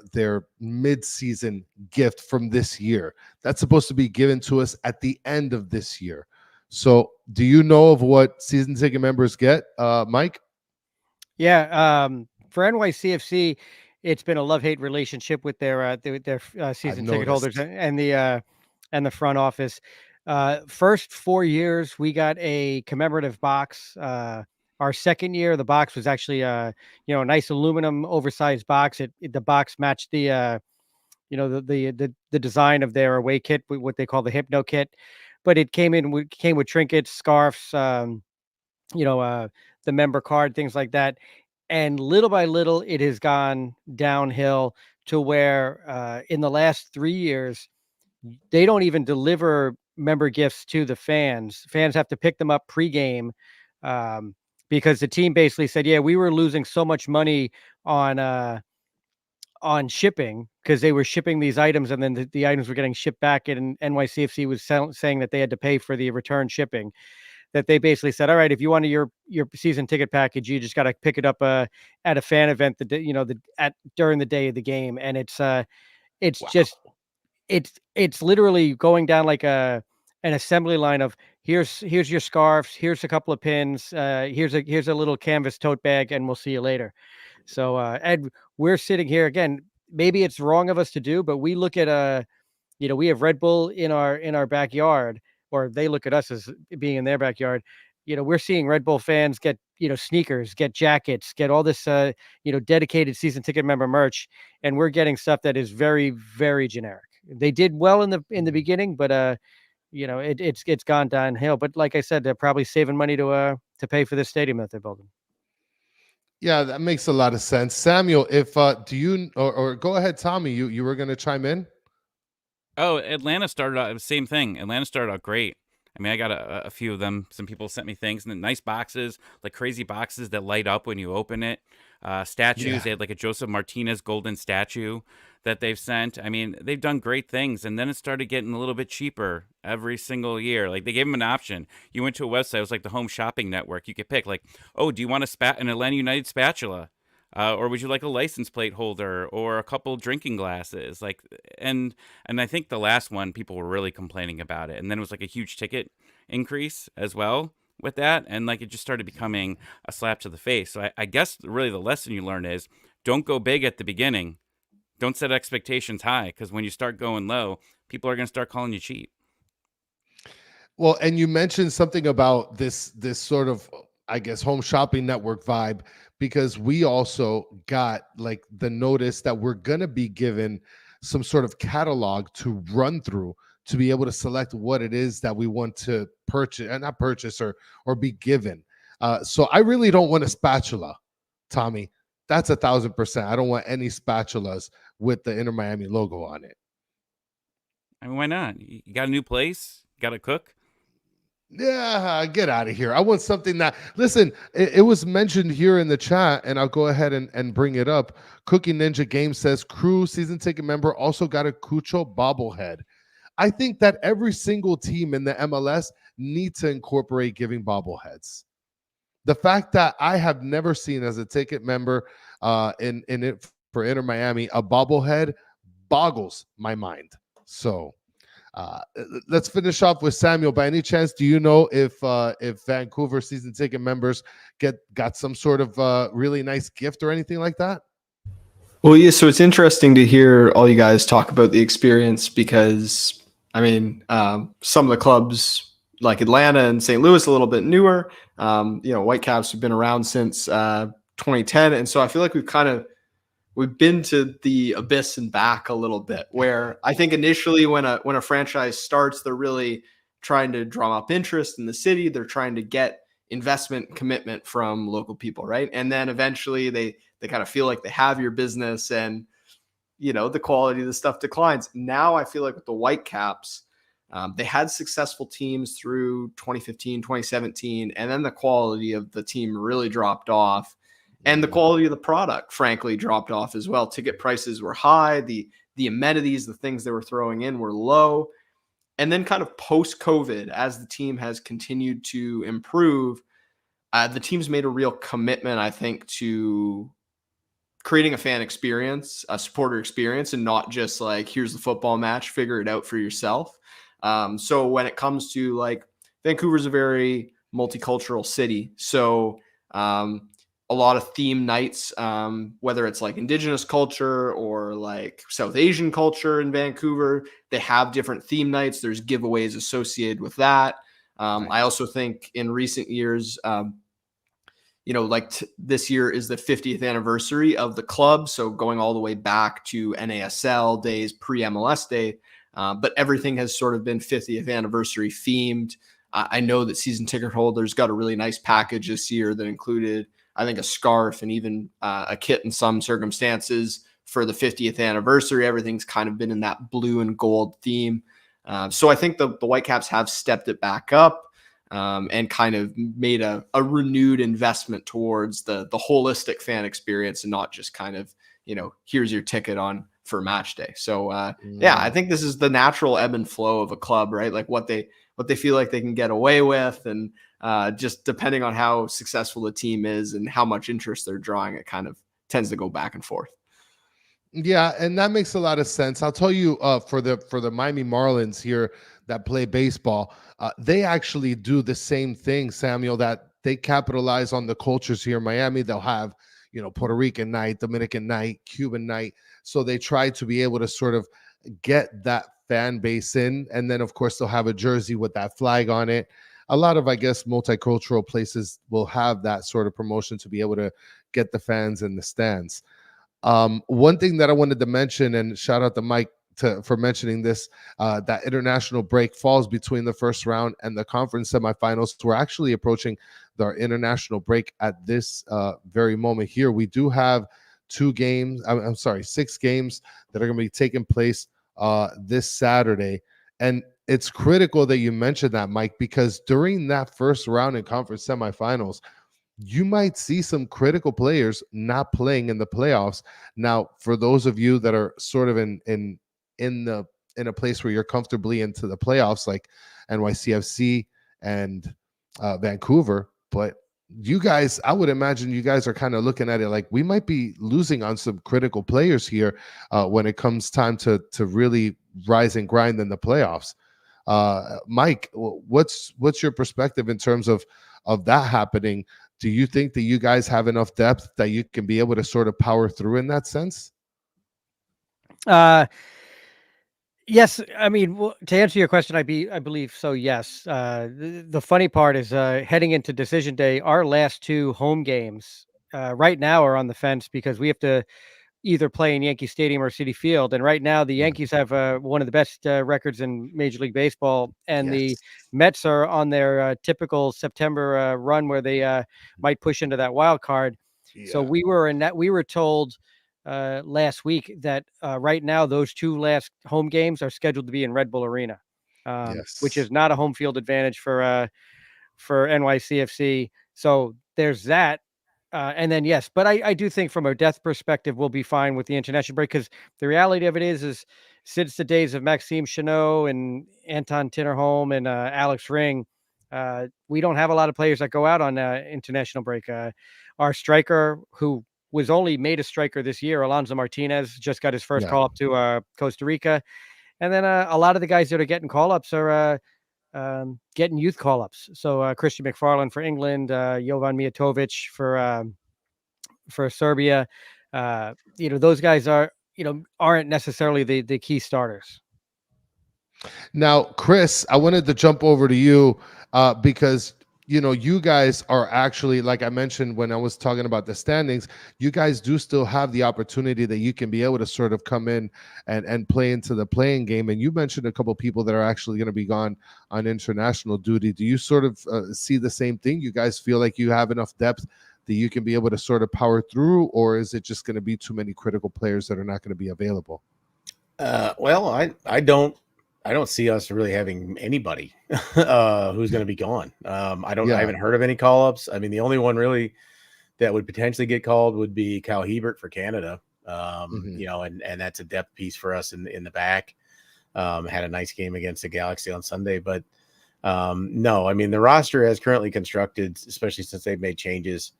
mid-season gift from this year. That's supposed to be given to us at the end of this year. So do you know of what season ticket members get, Mike? Yeah, for NYCFC, it's been a love-hate relationship with their season ticket holders and the front office. First 4 years, we got a commemorative box. Our second year, the box was actually a nice aluminum oversized box. The box matched the design of their away kit, what they call the Hypno kit, but it came with trinkets, scarves, the member card, things like that. And little by little, it has gone downhill to where in the last 3 years, they don't even deliver member gifts to the fans. Fans have to pick them up pregame because the team basically said, yeah, we were losing so much money on shipping because they were shipping these items and then the items were getting shipped back, and NYCFC was saying that they had to pay for the return shipping. that they basically said, all right, if you want your season ticket package, you just got to pick it up at a fan event during the day of the game. And it's Wow. just it's literally going down like an assembly line of here's your scarves, here's a couple of pins, here's a little canvas tote bag, and we'll see you later. So Ed, we're sitting here again. Maybe it's wrong of us to do, but we look at we have Red Bull in our backyard, or they look at us as being in their backyard. We're seeing Red Bull fans get, sneakers, get jackets, get all this, dedicated season ticket member merch. And we're getting stuff that is very, very generic. They did well in the beginning, but it's gone downhill. But like I said, they're probably saving money to pay for this stadium that they're building. Yeah, that makes a lot of sense. Samuel, if do you or go ahead, Tommy, you were going to chime in? Oh, Atlanta started out same thing. Atlanta started out great. I mean, I got a few of them. Some people sent me things, and then nice boxes, like crazy boxes that light up when you open it. Statues. Yeah. They had like a Joseph Martinez golden statue that they've sent. I mean, they've done great things, and then it started getting a little bit cheaper every single year. Like they gave them an option. You went to a website, it was like the Home Shopping Network. You could pick like, oh, do you want an Atlanta United spatula? Or would you like a license plate holder or a couple drinking glasses? Like, and I think the last one, people were really complaining about it. And then it was like a huge ticket increase as well with that. And like, it just started becoming a slap to the face. So I guess really the lesson you learn is don't go big at the beginning. Don't set expectations high, because when you start going low, people are going to start calling you cheap. Well, and you mentioned something about this sort of, I guess, home shopping network vibe, because we also got like the notice that we're going to be given some sort of catalog to run through to be able to select what it is that we want to purchase and not purchase or be given. So I really don't want a spatula, Tommy. That's 1,000%. I don't want any spatulas with the Inter Miami logo on it. I mean, why not? You got a new place? You got to cook? Yeah, get out of here. I want something that, listen, it was mentioned here in the chat, and I'll go ahead and bring it up. Cookie Ninja Game says, Crew season ticket member also got a Cucho bobblehead. I think that every single team in the MLS needs to incorporate giving bobbleheads. The fact that I have never seen as a ticket member in it for Inter Miami, a bobblehead boggles my mind. So let's finish off with Samuel. By any chance, do you know if Vancouver season ticket members got some sort of really nice gift or anything like that? Well, yeah, so it's interesting to hear all you guys talk about the experience, because I mean, some of the clubs like Atlanta and St. Louis a little bit newer. Whitecaps have been around since 2010, and so I feel like we've been to the abyss and back a little bit, where I think initially when a franchise starts, they're really trying to drum up interest in the city. They're trying to get investment commitment from local people, right? And then eventually they kind of feel like they have your business, and the quality of the stuff declines. Now I feel like with the Whitecaps, they had successful teams through 2015, 2017, and then the quality of the team really dropped off. And the quality of the product, frankly, dropped off as well. Ticket prices were high. The amenities, the things they were throwing in were low. And then kind of post-COVID, as the team has continued to improve, the team's made a real commitment, I think, to creating a fan experience, a supporter experience, and not just like, here's the football match, figure it out for yourself. So when it comes to like, Vancouver's a very multicultural city. So a lot of theme nights, whether it's like Indigenous culture or like South Asian culture in Vancouver, they have different theme nights. There's giveaways associated with that. I also think in recent years, this year is the 50th anniversary of the club. So going all the way back to NASL days, pre-MLS day, but everything has sort of been 50th anniversary themed. I know that season ticket holders got a really nice package this year that included, I think, a scarf and even a kit in some circumstances for the 50th anniversary. Everything's kind of been in that blue and gold theme. So I think the Whitecaps have stepped it back up and kind of made a renewed investment towards the holistic fan experience, and not just kind of, here's your ticket on for match day. So I think this is the natural ebb and flow of a club, right? Like what they feel like they can get away with. And Just depending on how successful the team is and how much interest they're drawing, it kind of tends to go back and forth. Yeah, and that makes a lot of sense. I'll tell you, for the Miami Marlins here that play baseball, they actually do the same thing, Samuel. That they capitalize on the cultures here in Miami. They'll have, Puerto Rican night, Dominican night, Cuban night. So they try to be able to sort of get that fan base in, and then of course they'll have a jersey with that flag on it. A lot of, I guess, multicultural places will have that sort of promotion to be able to get the fans in the stands. One thing that I wanted to mention, and shout out to Mike for mentioning this, that international break falls between the first round and the conference semifinals. We're actually approaching our international break at this very moment here. We do have 6 games that are going to be taking place this Saturday. And it's critical that you mentioned that, Mike, because during that first round in conference semifinals, you might see some critical players not playing in the playoffs. Now, for those of you that are sort of in a place where you're comfortably into the playoffs, like NYCFC and Vancouver, but you guys, I would imagine you guys are kind of looking at it like we might be losing on some critical players here when it comes time to really rise and grind in the playoffs. Mike, what's your perspective in terms of that happening? Do you think that you guys have enough depth that you can be able to sort of power through in that sense? Yes. I mean, to answer your question, I believe so. Yes. The funny part is heading into decision day, our last 2 home games right now are on the fence because we have to either play in Yankee Stadium or Citi Field. And right now the Yankees have one of the best records in Major League Baseball, and the Mets are on their typical September run where they might push into that wild card. Yeah. So we were told last week that right now those 2 last home games are scheduled to be in Red Bull Arena, which is not a home field advantage for NYCFC. So there's that. And then, yes, but I do think from a depth perspective, we'll be fine with the international break, because the reality of it is since the days of Maxime Chanot and Anton Tinnerholm and Alex Ring, we don't have a lot of players that go out on international break. Our striker, who was only made a striker this year, Alonso Martinez, just got his first call up to Costa Rica. And then a lot of the guys that are getting call-ups are getting youth call-ups. So Christian McFarland for England, Jovan Mijatovic for Serbia. Those guys aren't necessarily the key starters. Now, Chris, I wanted to jump over to you because you guys are actually, like I mentioned when I was talking about the standings, you guys do still have the opportunity that you can be able to sort of come in and play into the playing game. And you mentioned a couple of people that are actually going to be gone on international duty. Do you sort of see the same thing? You guys feel like you have enough depth that you can be able to sort of power through, or is it just going to be too many critical players that are not going to be available? Well, I don't see us really having anybody who's going to be gone. I haven't heard of any call-ups. I mean, the only one really that would potentially get called would be Cal Hebert for Canada. And that's a depth piece for us in the back. Had a nice game against the Galaxy on Sunday, but no, I mean, the roster as currently constructed, especially since they've made changes,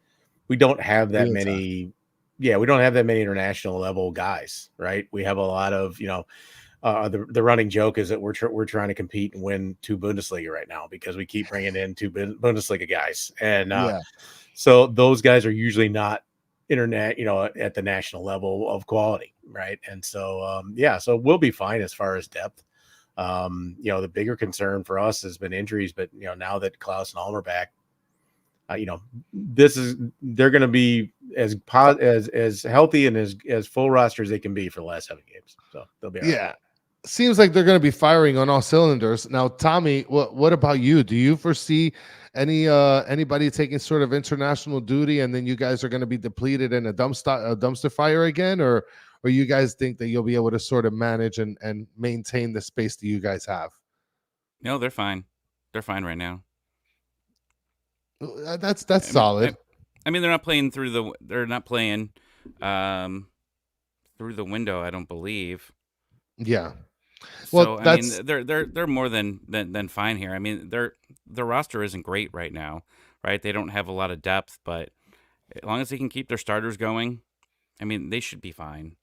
we don't have that many. Yeah, we don't have that many international level guys, right? We have a lot of, the running joke is that we're trying to compete and win 2 Bundesliga right now because we keep bringing in 2 Bundesliga guys, and so those guys are usually not internet, at the national level of quality, right? And so so we'll be fine as far as depth. The bigger concern for us has been injuries, but now that Klaus and Alm are back, they're going to be as healthy and as full roster as they can be for the last 7 games. So they'll be all right. Seems like they're going to be firing on all cylinders. Now, Tommy, what about you? Do you foresee anybody taking sort of international duty, and then you guys are going to be depleted in a dumpster fire again, or you guys think that you'll be able to sort of manage and maintain the space that you guys have? No, they're fine. They're fine right now. That's solid. I mean, they're not playing through the window, I don't believe. Yeah. So Well, I mean, that's they're more than fine here. I mean, their roster isn't great right now, right? They don't have a lot of depth, but as long as they can keep their starters going, I mean, they should be fine.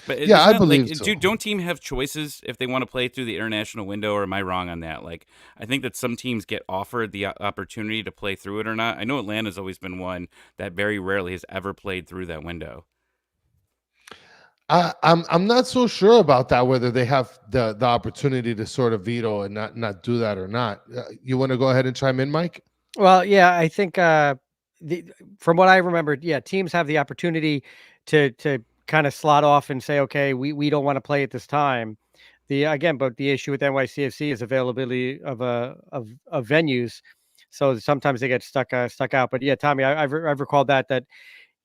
But yeah, isn't I that like, believe so. don't teams have choices if they want to play through the international window, or am I wrong on that? Like, I think that some teams get offered the opportunity to play through it or not. I know Atlanta's always been one that very rarely has ever played through that window. I'm not so sure about that, whether they have the opportunity to sort of veto and not do that or not. You want to go ahead and chime in, Mike? Well, yeah, I think the, from what I remembered, yeah, teams have the opportunity to kind of slot off and say, okay, we don't want to play at this time. The again, but the issue with NYCFC is availability of venues. So sometimes they get stuck out. But yeah, Tommy, I've recalled that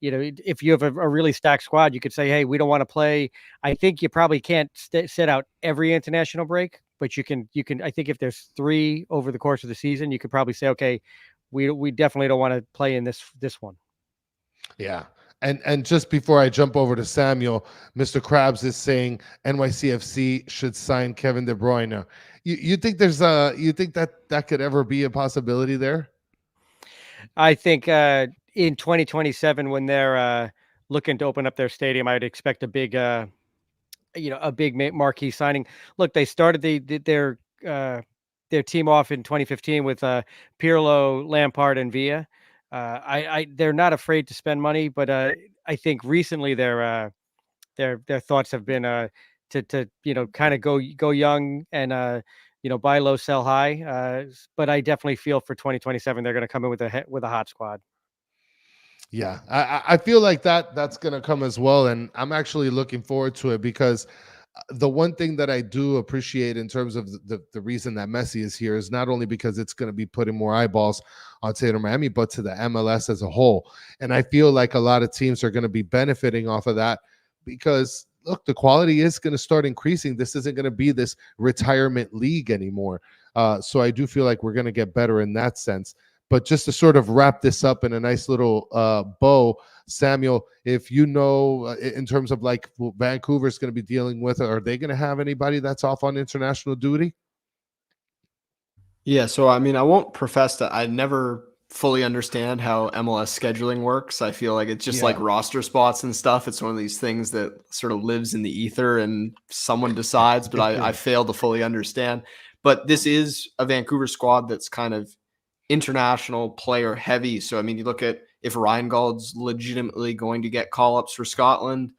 if you have a really stacked squad, you could say, hey, we don't want to play. I think you probably can't sit out every international break, but you can. I think if there's 3 over the course of the season, you could probably say, okay, we definitely don't want to play in this one. Yeah. And just before I jump over to Samuel, Mr. Krabs is saying NYCFC should sign Kevin De Bruyne. You think you think that could ever be a possibility there? I think in 2027, when they're looking to open up their stadium, I'd expect a big marquee signing. Look, they started their team off in 2015 with Pirlo, Lampard, and Villa. They're not afraid to spend money, but I think recently their thoughts have been to kind of go young and buy low, sell high. But I definitely feel for 2027 they're going to come in with a hot squad. Yeah, I feel like that's gonna come as well, and I'm actually looking forward to it because the one thing that I do appreciate in terms of the reason that Messi is here is not only because it's going to be putting more eyeballs on Inter Miami, but to the MLS as a whole. And I feel like a lot of teams are going to be benefiting off of that because look, the quality is going to start increasing. This isn't going to be this retirement league anymore. So I do feel like we're going to get better in that sense. But just to sort of wrap this up in a nice little bow, Samuel, if you know, in terms of like Vancouver's going to be dealing with, are they going to have anybody that's off on international duty? Yeah, so I mean, I won't profess that I never fully understand how MLS scheduling works. I feel like it's just like Yeah. roster spots and stuff. It's one of these things that sort of lives in the ether and someone decides, but I fail to fully understand. But this is a Vancouver squad that's kind of international player heavy. So, I mean, you look at if Reingold's legitimately going to get call ups for Scotland,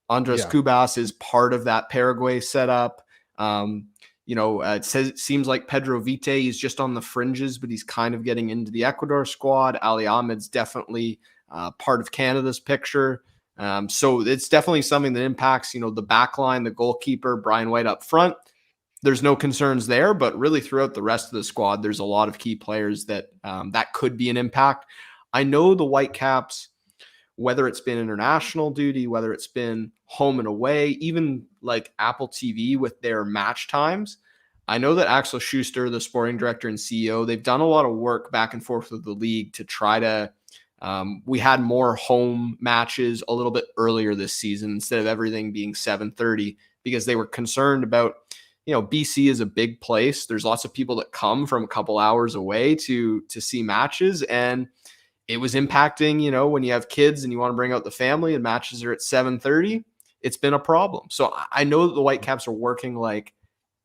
Andres Yeah. Cubas is part of that Paraguay setup. It seems like Pedro Vite is just on the fringes, but he's kind of getting into the Ecuador squad. Ali Ahmed's definitely part of Canada's picture. So it's definitely something that impacts, the back line, the goalkeeper, Brian White up front. There's no concerns there, but really throughout the rest of the squad, there's a lot of key players that could be an impact. I know the Whitecaps, whether it's been international duty, whether it's been home and away, even like Apple TV with their match times. I know that Axel Schuster, the sporting director and CEO, they've done a lot of work back and forth with the league to try to we had more home matches a little bit earlier this season instead of everything being 7:30 because they were concerned about, BC is a big place. There's lots of people that come from a couple hours away to see matches, and it was impacting, when you have kids and you want to bring out the family and matches are at 7:30, it's been a problem. So I know that the Whitecaps are working like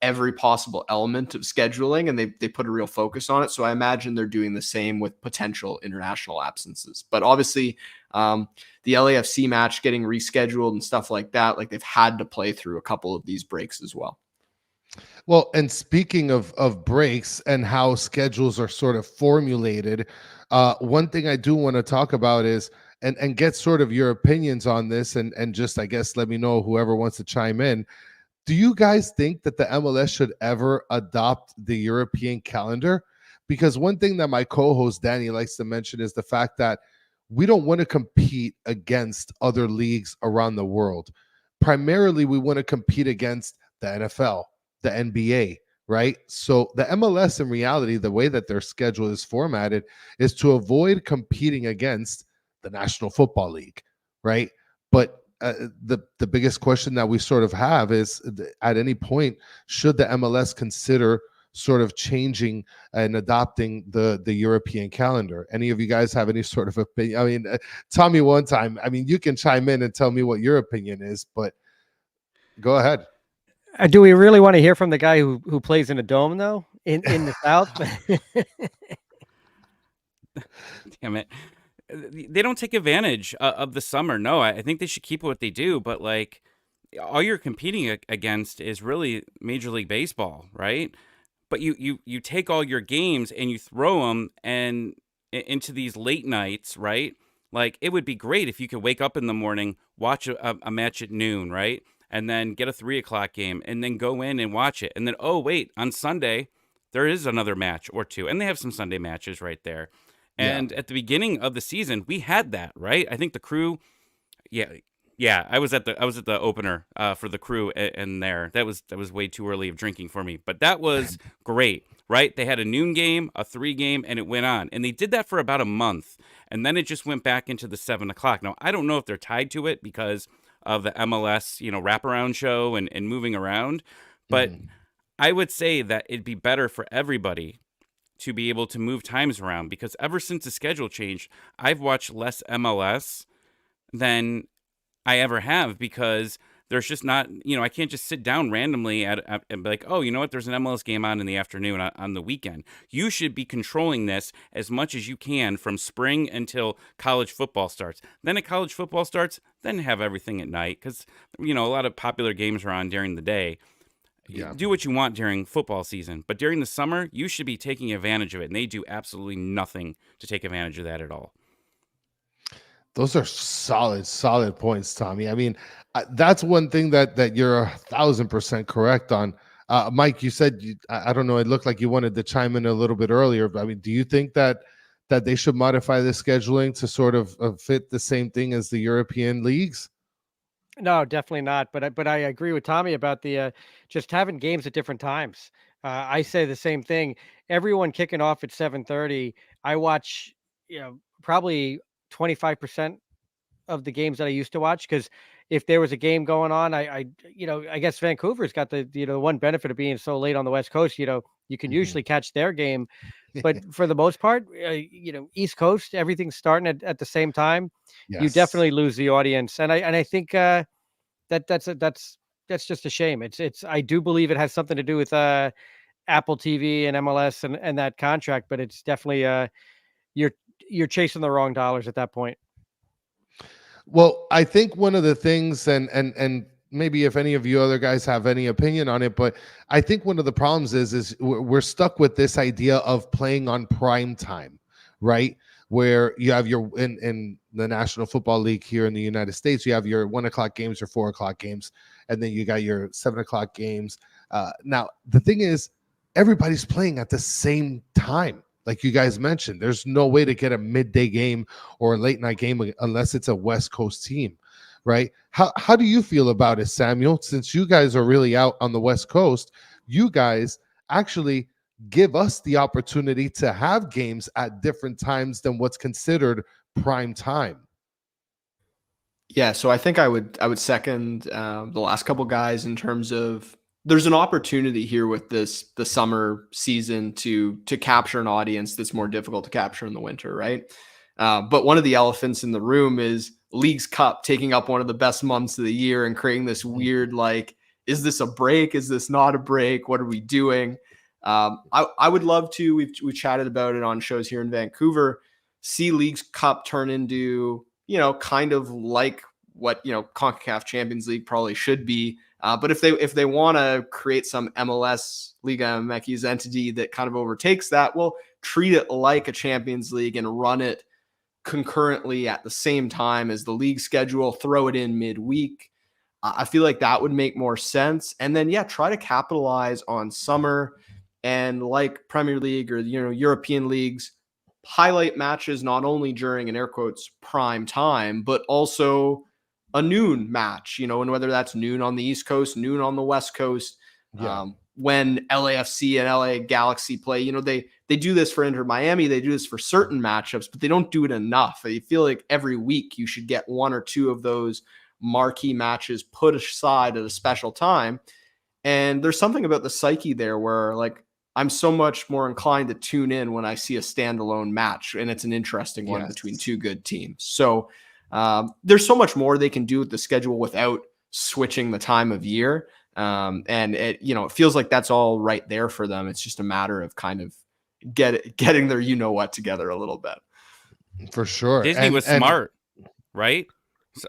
every possible element of scheduling and they put a real focus on it. So I imagine they're doing the same with potential international absences. But obviously, the LAFC match getting rescheduled and stuff like that, like they've had to play through a couple of these breaks as well. Well, and speaking of breaks and how schedules are sort of formulated, one thing I do want to talk about is and get sort of your opinions on this and just I guess let me know whoever wants to chime in. Do you guys think that the MLS should ever adopt the European calendar? Because one thing that my co-host Danny likes to mention is the fact that we don't want to compete against other leagues around the world. Primarily, we want to compete against the NFL, the NBA, right? So the MLS in reality, the way that their schedule is formatted is to avoid competing against the National Football League, right? But the biggest question that we sort of have is, at any point, should the MLS consider sort of changing and adopting the European calendar? Any of you guys have any sort of opinion? I mean, Tommy, one time, I mean, you can chime in and tell me what your opinion is, but go ahead. Do we really want to hear from the guy who plays in a dome, though, in the South? Damn it. They don't take advantage of the summer. No, I think they should keep what they do. But like, all you're competing against is really Major League Baseball, right? But you take all your games and you throw them into these late nights, right? Like, it would be great if you could wake up in the morning, watch a match at noon, right? And then get a 3 o'clock game and then go in and watch it. And then, oh, wait, on Sunday, there is another match or two. And they have some Sunday matches right there. And at the beginning of the season, we had that, right? I think the Crew, yeah, I was at the opener for the Crew, and there that was way too early of drinking for me, but that was great, right? They had a noon game, a 3 game, and it went on, and they did that for about a month, and then it just went back into the 7 o'clock. Now, I don't know if they're tied to it because of the MLS, wraparound show and moving around, but I would say that it'd be better for everybody to be able to move times around, because ever since the schedule changed, I've watched less MLS than I ever have, because there's just not, I can't just sit down randomly and be like, oh, you know what? There's an MLS game on in the afternoon on the weekend. You should be controlling this as much as you can from spring until college football starts. Then at college football starts, then have everything at night, because, a lot of popular games are on during the day. Do what you want during football season, but during the summer, you should be taking advantage of it, and they do absolutely nothing to take advantage of that at all. Those are solid points, Tommy. I mean, that's one thing that you're 1,000% correct on. Mike, you said, I don't know, it looked like you wanted to chime in a little bit earlier, but I mean, do you think that they should modify the scheduling to sort of fit the same thing as the European leagues? No, definitely not. But I agree with Tommy about the just having games at different times. I say the same thing. Everyone kicking off at 7:30. I watch, probably 25% of the games that I used to watch, because if there was a game going on, I guess Vancouver's got the one benefit of being so late on the West Coast. You can usually catch their game, but for the most part, East Coast, everything's starting at the same time. You Yes. definitely lose the audience, and I think that's just a shame. I do believe it has something to do with Apple TV and MLS and that contract, but it's definitely you're chasing the wrong dollars at that point. Well, I think one of the things, and maybe if any of you other guys have any opinion on it, but I think one of the problems is we're stuck with this idea of playing on prime time, right? Where you have your in the National Football League here in the United States, you have your 1 o'clock games or 4 o'clock games, and then you got your 7 o'clock games. Now, the thing is, everybody's playing at the same time. Like you guys mentioned, there's no way to get a midday game or a late night game unless it's a West Coast team, right? How do you feel about it, Samuel? Since you guys are really out on the West Coast, you guys actually give us the opportunity to have games at different times than what's considered prime time. Yeah, so I think I would second the last couple guys in terms of there's an opportunity here with the summer season to capture an audience that's more difficult to capture in the winter, right? But one of the elephants in the room is Leagues Cup taking up one of the best months of the year and creating this weird, like, is this a break? Is this not a break? What are we doing? I would love to, we've chatted about it on shows here in Vancouver, see Leagues Cup turn into, kind of like what, CONCACAF Champions League probably should be. But if they want to create some MLS Liga MX entity that kind of overtakes that, well, treat it like a Champions League and run it concurrently at the same time as the league schedule, throw it in midweek. I feel like that would make more sense. And then, try to capitalize on summer and, like Premier League or, European leagues, highlight matches not only during, in air quotes, prime time, but also a noon match, and whether that's noon on the East Coast, noon on the West Coast. When LAFC and LA Galaxy play, they do this for Inter Miami. They do this for certain matchups, but they don't do it enough. I feel like every week you should get one or two of those marquee matches put aside at a special time. And there's something about the psyche there where like I'm so much more inclined to tune in when I see a standalone match and it's an interesting one between two good teams. So there's so much more they can do with the schedule without switching the time of year. And it, you know, it feels like that's all right there for them. It's just a matter of kind of getting their, you know what, together a little bit. For sure. Disney was smart, right?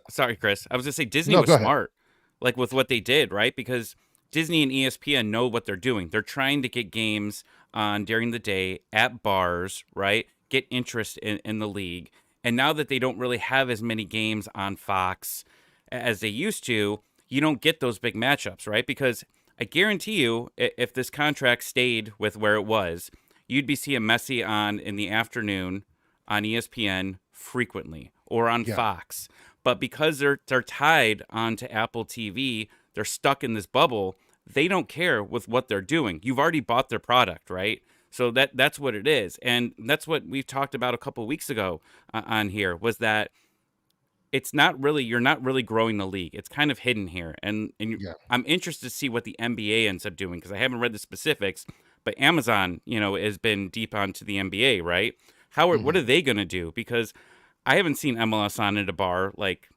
Sorry, Chris. I was gonna say Disney was smart, like with what they did, right? Because Disney and ESPN know what they're doing. They're trying to get games on during the day at bars, right? Get interest in the league. And now that they don't really have as many games on Fox as they used to, you don't get those big matchups, right? Because I guarantee you, if this contract stayed with where it was, you'd be seeing Messi on in the afternoon on ESPN frequently or on Fox. But because they're tied onto Apple TV, they're stuck in this bubble. They don't care with what they're doing. You've already bought their product, right? So that's what it is. And that's what we've talked about a couple of weeks ago on here, was that it's not really, you're not really growing the league. It's kind of hidden here. And I'm interested to see what the NBA ends up doing, because I haven't read the specifics, but Amazon, you know, has been deep onto the NBA, right? What are they going to do? Because I haven't seen MLS on at a bar like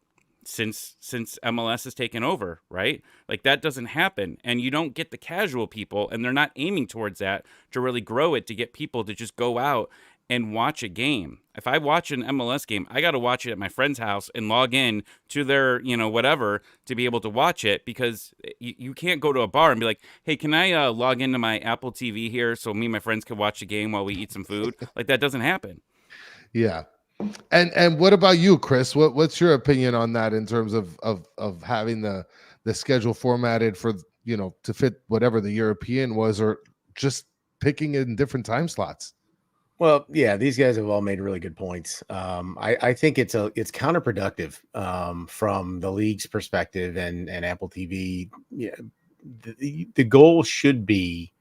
since MLS has taken over, right? Like that doesn't happen. And you don't get the casual people, and they're not aiming towards that to really grow it, to get people to just go out and watch a game. If I watch an MLS game, I got to watch it at my friend's house and log in to their, you know, whatever, to be able to watch it, because you can't go to a bar and be like, hey, can I log into my Apple TV here so me and my friends can watch a game while we eat some food? Like that doesn't happen. Yeah. And what about you, Chris? What's your opinion on that in terms of having the schedule formatted for, you know, to fit whatever the European was, or just picking it in different time slots? Well, yeah, these guys have all made really good points. I think it's counterproductive from the league's perspective and Apple TV. Yeah, the goal should be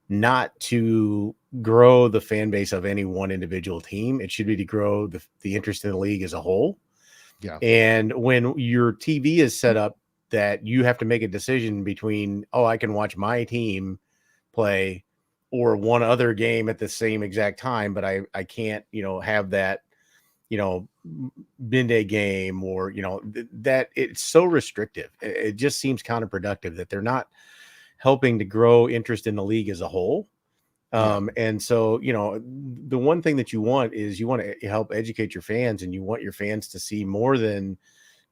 not to grow the fan base of any one individual team. It should be to grow the interest in the league as a whole. Yeah. And when your TV is set up that you have to make a decision between, oh, I can watch my team play or one other game at the same exact time, but I can't, you know, have that, you know, midday game, or, you know, that it's so restrictive. It just seems counterproductive that they're not helping to grow interest in the league as a whole. And so, you know, the one thing that you want is you want to help educate your fans, and you want your fans to see more than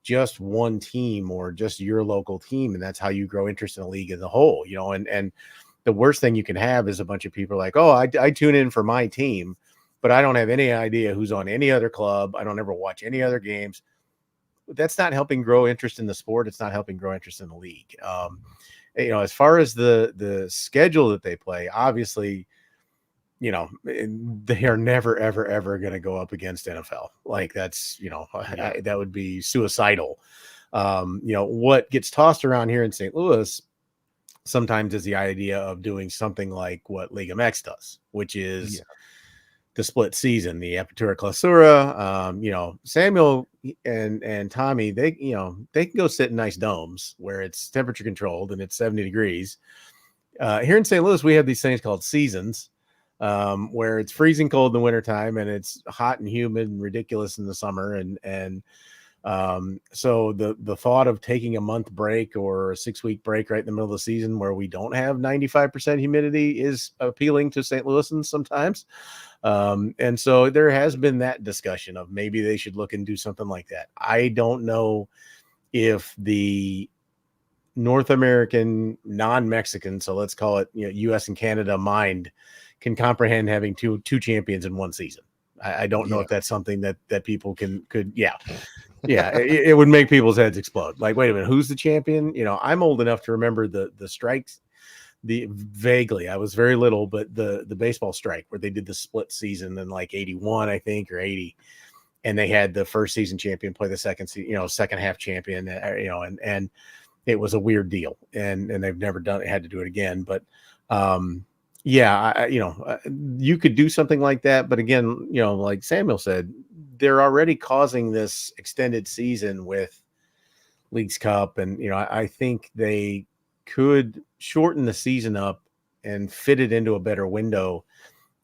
just one team or just your local team. And that's how you grow interest in the league as a whole, you know, and the worst thing you can have is a bunch of people like, oh, I tune in for my team, but I don't have any idea who's on any other club. I don't ever watch any other games. That's not helping grow interest in the sport. It's not helping grow interest in the league. You know, as far as the schedule that they play, obviously, you know, they are never, ever, ever going to go up against NFL. Like that's, you know, that would be suicidal. You know, what gets tossed around here in St. Louis sometimes is the idea of doing something like what Liga MX does, which is the split season, the Apertura Clausura. You know, Samuel and Tommy, they, you know, they can go sit in nice domes where it's temperature controlled and it's 70 degrees. Here in St. Louis, we have these things called seasons, where it's freezing cold in the wintertime and it's hot and humid and ridiculous in the summer. And so the thought of taking a month break or a 6-week break right in the middle of the season where we don't have 95% humidity is appealing to St. Louisans sometimes. And so there has been that discussion of maybe they should look and do something like that. I don't know if the North American non-Mexican, so let's call it, you know, US and Canada mind can comprehend having two champions in one season. I don't know if that's something that people could. It would make people's heads explode. Like, wait a minute, who's the champion? You know, I'm old enough to remember the strikes, vaguely. I was very little, but the baseball strike where they did the split season in like 81, I think, or 80. And they had the first season champion play the second half champion, you know, and it was a weird deal, and they've never had to do it again. But, you could do something like that. But again, you know, like Samuel said, they're already causing this extended season with Leagues Cup. And, I think they could shorten the season up and fit it into a better window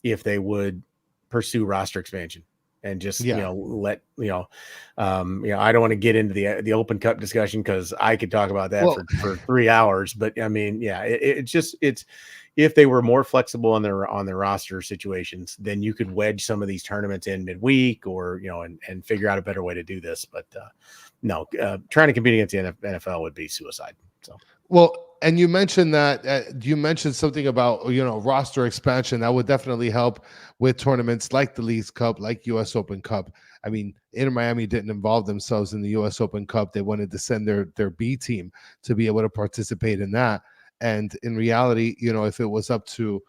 if they would pursue roster expansion and just, let, I don't want to get into the Open Cup discussion because I could talk about that for 3 hours, but I mean, it's if they were more flexible on their roster situations, then you could wedge some of these tournaments in midweek or, and figure out a better way to do this. But no, trying to compete against the NFL would be suicide. So, well, and you mentioned that you mentioned something about, roster expansion that would definitely help with tournaments like the Leagues Cup, like US Open Cup. I mean, Inter Miami didn't involve themselves in the US Open Cup. They wanted to send their B team to be able to participate in that. And in reality, if it was up to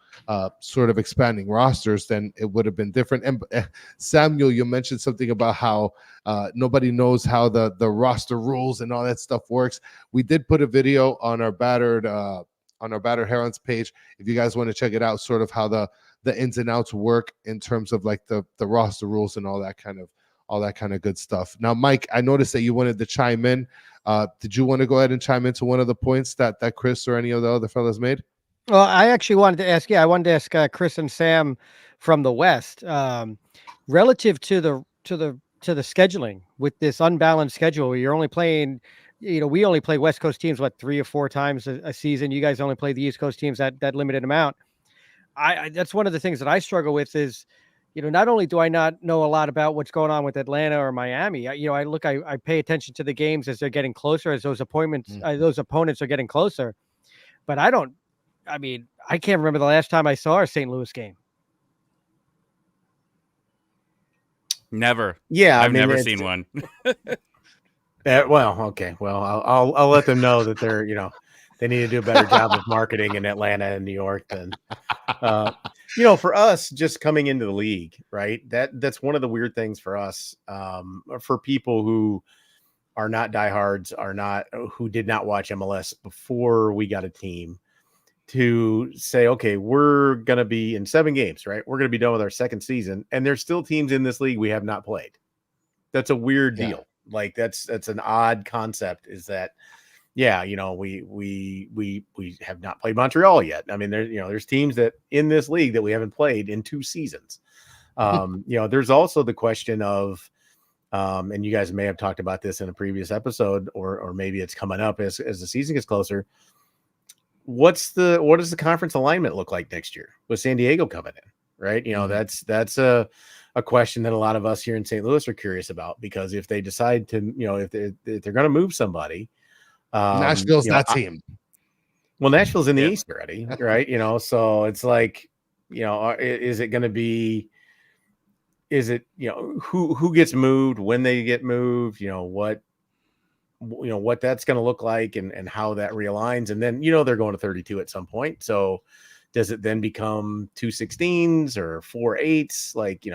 sort of expanding rosters, then it would have been different. And Samuel, you mentioned something about how nobody knows how the roster rules and all that stuff works. We did put a video on our battered Herons page. If you guys want to check it out, sort of how the ins and outs work in terms of like the roster rules and all that kind of good stuff. Now, Mike, I noticed that you wanted to chime in. Did you want to go ahead and chime into one of the points that Chris or any of the other fellas made? Well, I actually wanted to ask. Yeah, I wanted to ask Chris and Sam from the West, relative to the scheduling with this unbalanced schedule. Where you're only playing, we only play West Coast teams 3 or 4 times a season. You guys only play the East Coast teams that limited amount. I that's one of the things that I struggle with is, not only do I not know a lot about what's going on with Atlanta or Miami, I pay attention to the games as they're getting closer, as those opponents are getting closer. But I can't remember the last time I saw a St. Louis game. Never. Yeah, I've never seen one. Well, okay. Well, I'll let them know that they're, they need to do a better job of marketing in Atlanta and New York than, for us just coming into the league, right? That's one of the weird things for us, for people who are not diehards, who did not watch MLS before we got a team, to say, okay, we're going to be in 7 games, right? We're going to be done with our second season. And there's still teams in this league we have not played. That's a weird deal. Like that's an odd concept, is that, we have not played Montreal yet. I mean, there's teams that in this league that we haven't played in 2 seasons. There's also the question of, and you guys may have talked about this in a previous episode, or maybe it's coming up as the season gets closer. What does the conference alignment look like next year with San Diego coming in, right? That's a question that a lot of us here in St. Louis are curious about, because if they decide to, if they're going to move somebody, Nashville's that team. Well, Nashville's in the East already, right? So it's like, is it going to be? Is it, who gets moved, when they get moved? What that's going to look like, and how that realigns. And then, they're going to 32 at some point. So does it then become 2 16s or 4 8s? Like,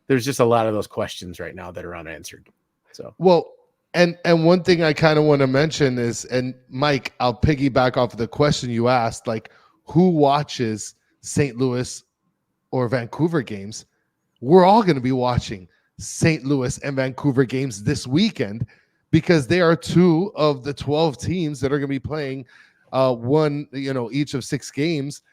there's just a lot of those questions right now that are unanswered. So, well, and one thing I kind of want to mention is, and Mike, I'll piggyback off of the question you asked, like, who watches St. Louis or Vancouver games? We're all going to be watching St. Louis and Vancouver games this weekend, because they are 2 of the 12 teams that are going to be playing one, each of 6 games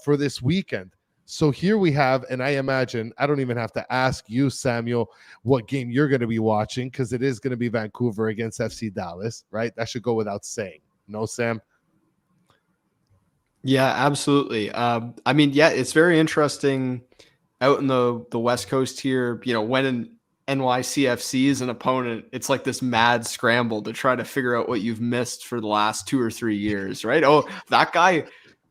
for this weekend. So here we have, and I imagine, I don't even have to ask you, Samuel, what game you're going to be watching, because it is going to be Vancouver against FC Dallas, right? That should go without saying. No, Sam? Yeah, absolutely. It's very interesting out in the West Coast here, when an NYCFC is an opponent, it's like this mad scramble to try to figure out what you've missed for the last 2 or 3 years, right? Oh, that guy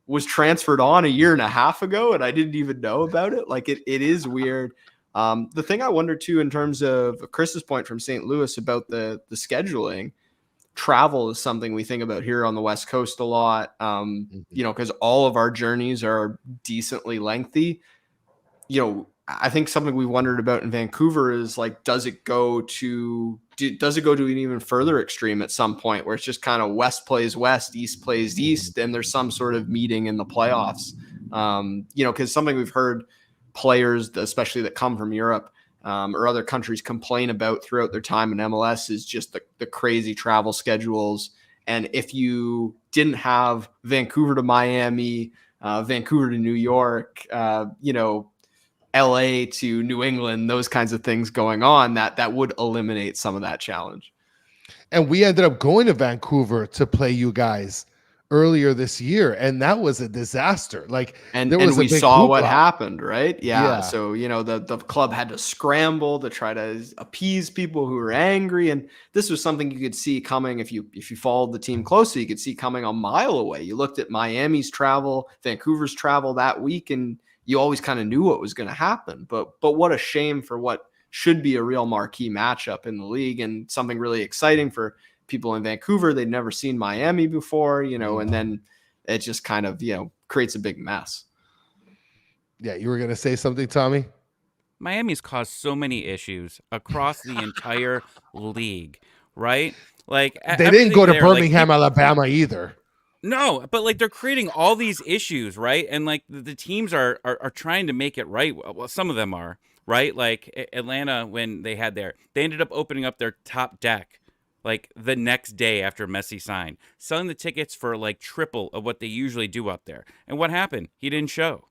was transferred on a year and a half ago and I didn't even know about it. Like it is weird. The thing I wonder too, in terms of Chris's point from St. Louis about the scheduling, travel is something we think about here on the West Coast a lot. Because all of our journeys are decently lengthy. I think something we wondered about in Vancouver is like, does it go to an even further extreme at some point where it's just kind of West plays West, East plays East, and there's some sort of meeting in the playoffs? Because something we've heard players, especially that come from Europe, or other countries complain about throughout their time in MLS is just the crazy travel schedules. And if you didn't have Vancouver to Miami, Vancouver to New York, LA to New England, those kinds of things going on, that would eliminate some of that challenge. And we ended up going to Vancouver to play you guys earlier this year, and that was a disaster. Like, and there was we a big saw what hoopla. happened, right? Yeah. So the club had to scramble to try to appease people who were angry, and this was something you could see coming if you followed the team closely. You could see coming a mile away. You looked at Miami's travel, Vancouver's travel that week, and you always kind of knew what was going to happen. But what a shame for what should be a real marquee matchup in the league, and something really exciting for people in Vancouver. They'd never seen Miami before, and then it just kind of, creates a big mess. Yeah, you were going to say something, Tommy? Miami's caused so many issues across the entire league, right? Like, They didn't go to there, Birmingham, Alabama either. No, but like they're creating all these issues, right? And like the teams are trying to make it right. Well, some of them are, right? Like Atlanta, when they ended up opening up their top deck like the next day after Messi signed, selling the tickets for like triple of what they usually do up there. And what happened? He didn't show,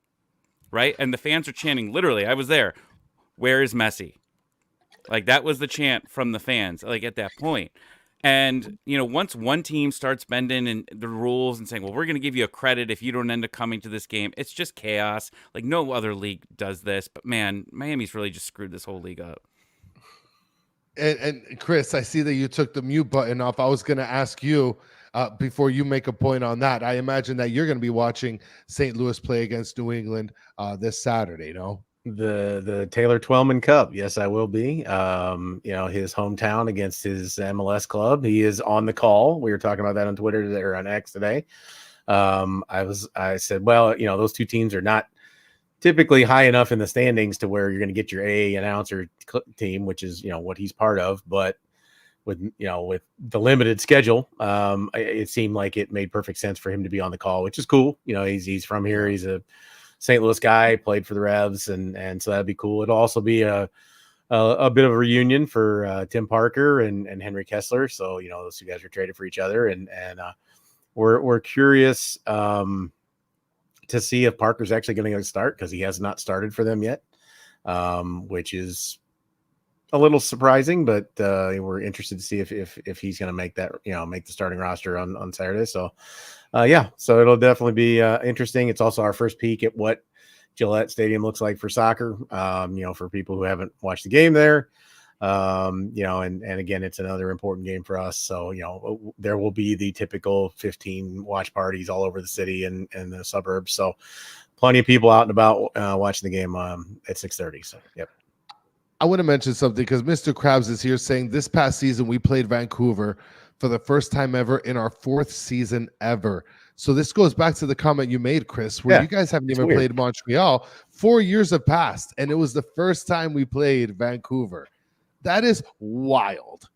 right? And the fans are chanting, literally, I was there, where is Messi? Like, that was the chant from the fans, like, at that point. And, once one team starts bending in the rules and saying, well, we're going to give you a credit if you don't end up coming to this game, it's just chaos. Like, no other league does this. But, man, Miami's really just screwed this whole league up. And Chris, I see that you took the mute button off. I was going to ask you, before you make a point on that, I imagine that you're going to be watching St. Louis play against New England this Saturday, no? The Taylor Twellman Cup. Yes, I will be. His hometown against his MLS club. He is on the call. We were talking about that on Twitter or on X today. I said, well, those two teams are not typically high enough in the standings to where you're going to get your A announcer team, which is, what he's part of. But with the limited schedule, it seemed like it made perfect sense for him to be on the call, which is cool. He's from here. He's a St. Louis guy, played for the Revs, and so that'd be cool. It'll also be a bit of a reunion for Tim Parker and Henry Kessler. So those two guys were traded for each other, and we're curious to see if Parker's actually going to start, because he has not started for them yet, which is a little surprising, but we're interested to see if he's going to make that, make the starting roster on Saturday. So so it'll definitely be interesting. It's also our first peek at what Gillette Stadium looks like for soccer, for people who haven't watched the game there. And again, it's another important game for us. So, there will be the typical 15 watch parties all over the city and the suburbs. So plenty of people out and about watching the game at 6:30. So, yep. I want to mention something because Mr. Krabs is here saying this past season we played Vancouver for the first time ever in our 4th season ever. So this goes back to the comment you made, Chris, where you guys haven't even played Montreal. 4 years have passed, and it was the first time we played Vancouver. That is wild.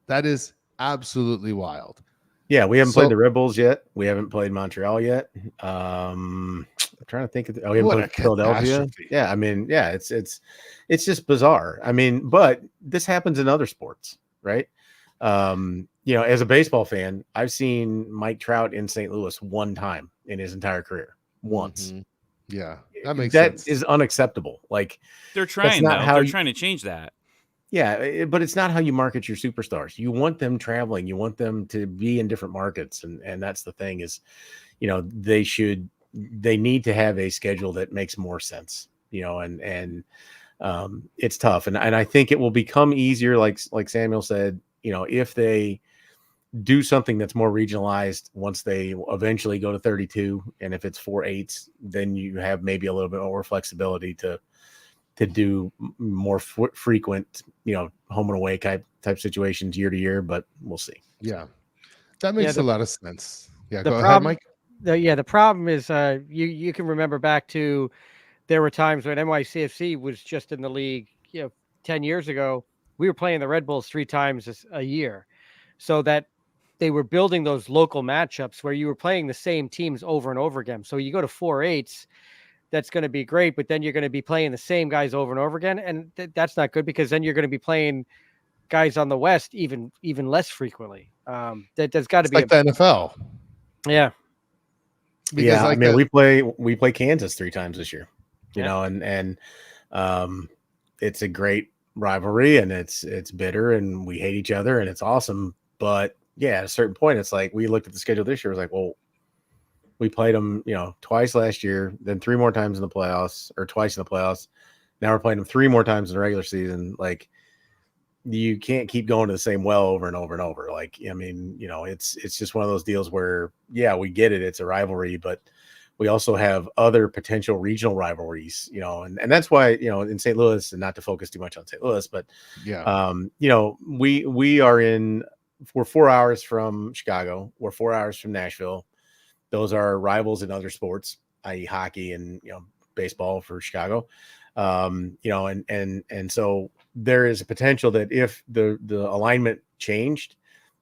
That is absolutely wild. Yeah, we haven't played the Red Bulls yet. We haven't played Montreal yet. I'm trying to think of we haven't played Philadelphia. Yeah, I mean, it's just bizarre. I mean, but this happens in other sports, right? As a baseball fan, I've seen Mike Trout in St. Louis one time in his entire career. Once. Mm-hmm. Yeah, that makes sense. That is unacceptable. Like, they're trying, they're trying to change that. Yeah, but it's not how you market your superstars. You want them traveling. You want them to be in different markets, and that's the thing is, they need to have a schedule that makes more sense. And it's tough, and I think it will become easier. Like Samuel said, if they do something that's more regionalized once they eventually go to 32, and if it's 4/8, then you have maybe a little bit more flexibility to do more frequent, home and away type situations year to year, but we'll see. Yeah, that makes a lot of sense. Yeah, go ahead, Mike. The problem is you can remember back to there were times when NYCFC was just in the league, 10 years ago, we were playing the Red Bulls 3 times a year, so that they were building those local matchups where you were playing the same teams over and over again. So you go to 4/8, that's going to be great, but then you're going to be playing the same guys over and over again, and that's not good, because then you're going to be playing guys on the West even less frequently. There's got to It's be like the NFL. yeah. Because I mean, we play Kansas 3 times this year, you know, and it's a great rivalry, and it's bitter, and we hate each other, and it's awesome. But yeah, at a certain point, it's like we looked at the schedule this year. It was like, well, we played them, you know, twice last year, then 3 more times in the playoffs, or twice in the playoffs. Now we're playing them 3 more times in the regular season. Like, you can't keep going to the same well over and over and over. Like, I mean, you know, it's just one of those deals where, yeah, we get it. It's a rivalry, but we also have other potential regional rivalries, you know, and that's why, you know, in St. Louis, and not to focus too much on St. Louis, but you know, we're 4 hours from Chicago. We're 4 hours from Nashville. Those are rivals in other sports, i.e. hockey and, you know, baseball for Chicago. You know, and so there is a potential that if the alignment changed,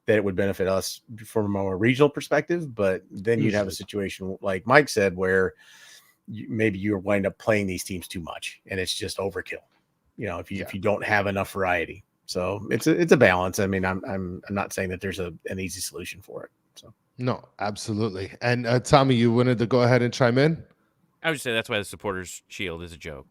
that it would benefit us from a more regional perspective. But then you'd have a situation like Mike said, where maybe you wind up playing these teams too much, and it's just overkill, you know, if you don't have enough variety. So it's a balance. I mean, I'm not saying that there's an easy solution for it. So no, absolutely. And Tommy, you wanted to go ahead and chime in? I would just say that's why the supporters shield is a joke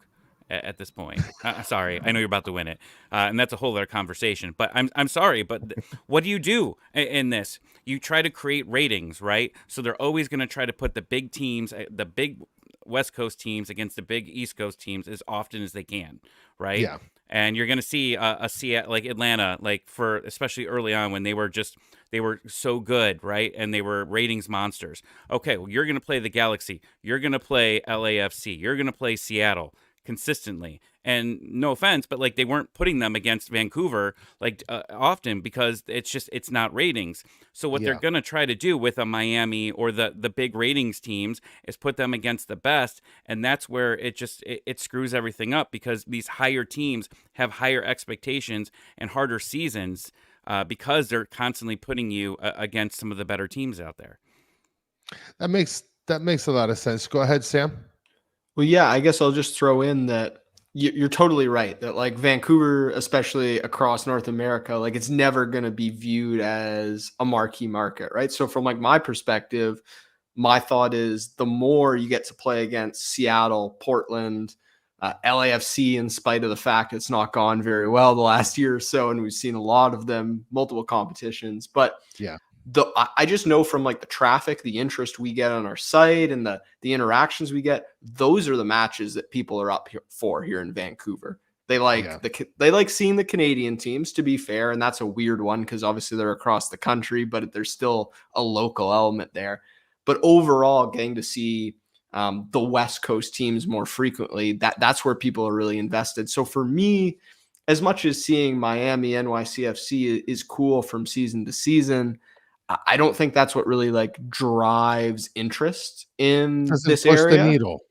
at this point. Sorry, I know you're about to win it, and that's a whole other conversation. But I'm sorry, but what do you do in this? You try to create ratings, right? So they're always going to try to put the big teams, the big West Coast teams against the big East Coast teams as often as they can, right? Yeah. And you're going to see a Seattle, like Atlanta, like for especially early on when they were so good, right? And they were ratings monsters. Okay, well, you're going to play the Galaxy. You're going to play LAFC. You're going to play Seattle consistently. And no offense, but like they weren't putting them against Vancouver like often, because it's not ratings. So what they're going to try to do with a Miami or the big ratings teams is put them against the best. And that's where it screws everything up, because these higher teams have higher expectations and harder seasons because they're constantly putting you against some of the better teams out there. That makes a lot of sense. Go ahead, Sam. Well, yeah, I guess I'll just throw in that you're totally right that like Vancouver, especially across North America, like it's never going to be viewed as a marquee market, right? So from like my perspective, my thought is the more you get to play against Seattle, Portland, LAFC, in spite of the fact it's not gone very well the last year or so, and we've seen a lot of them, multiple competitions, but yeah. I just know from like the traffic, the interest we get on our site, and the interactions we get, those are the matches that people are up here in Vancouver. They like seeing the Canadian teams, to be fair, and that's a weird one because obviously they're across the country, but there's still a local element there. But overall, getting to see the West Coast teams more frequently, that's where people are really invested. So for me, as much as seeing Miami NYCFC is cool from season to season, I don't think that's what really like drives interest in this area. The needle.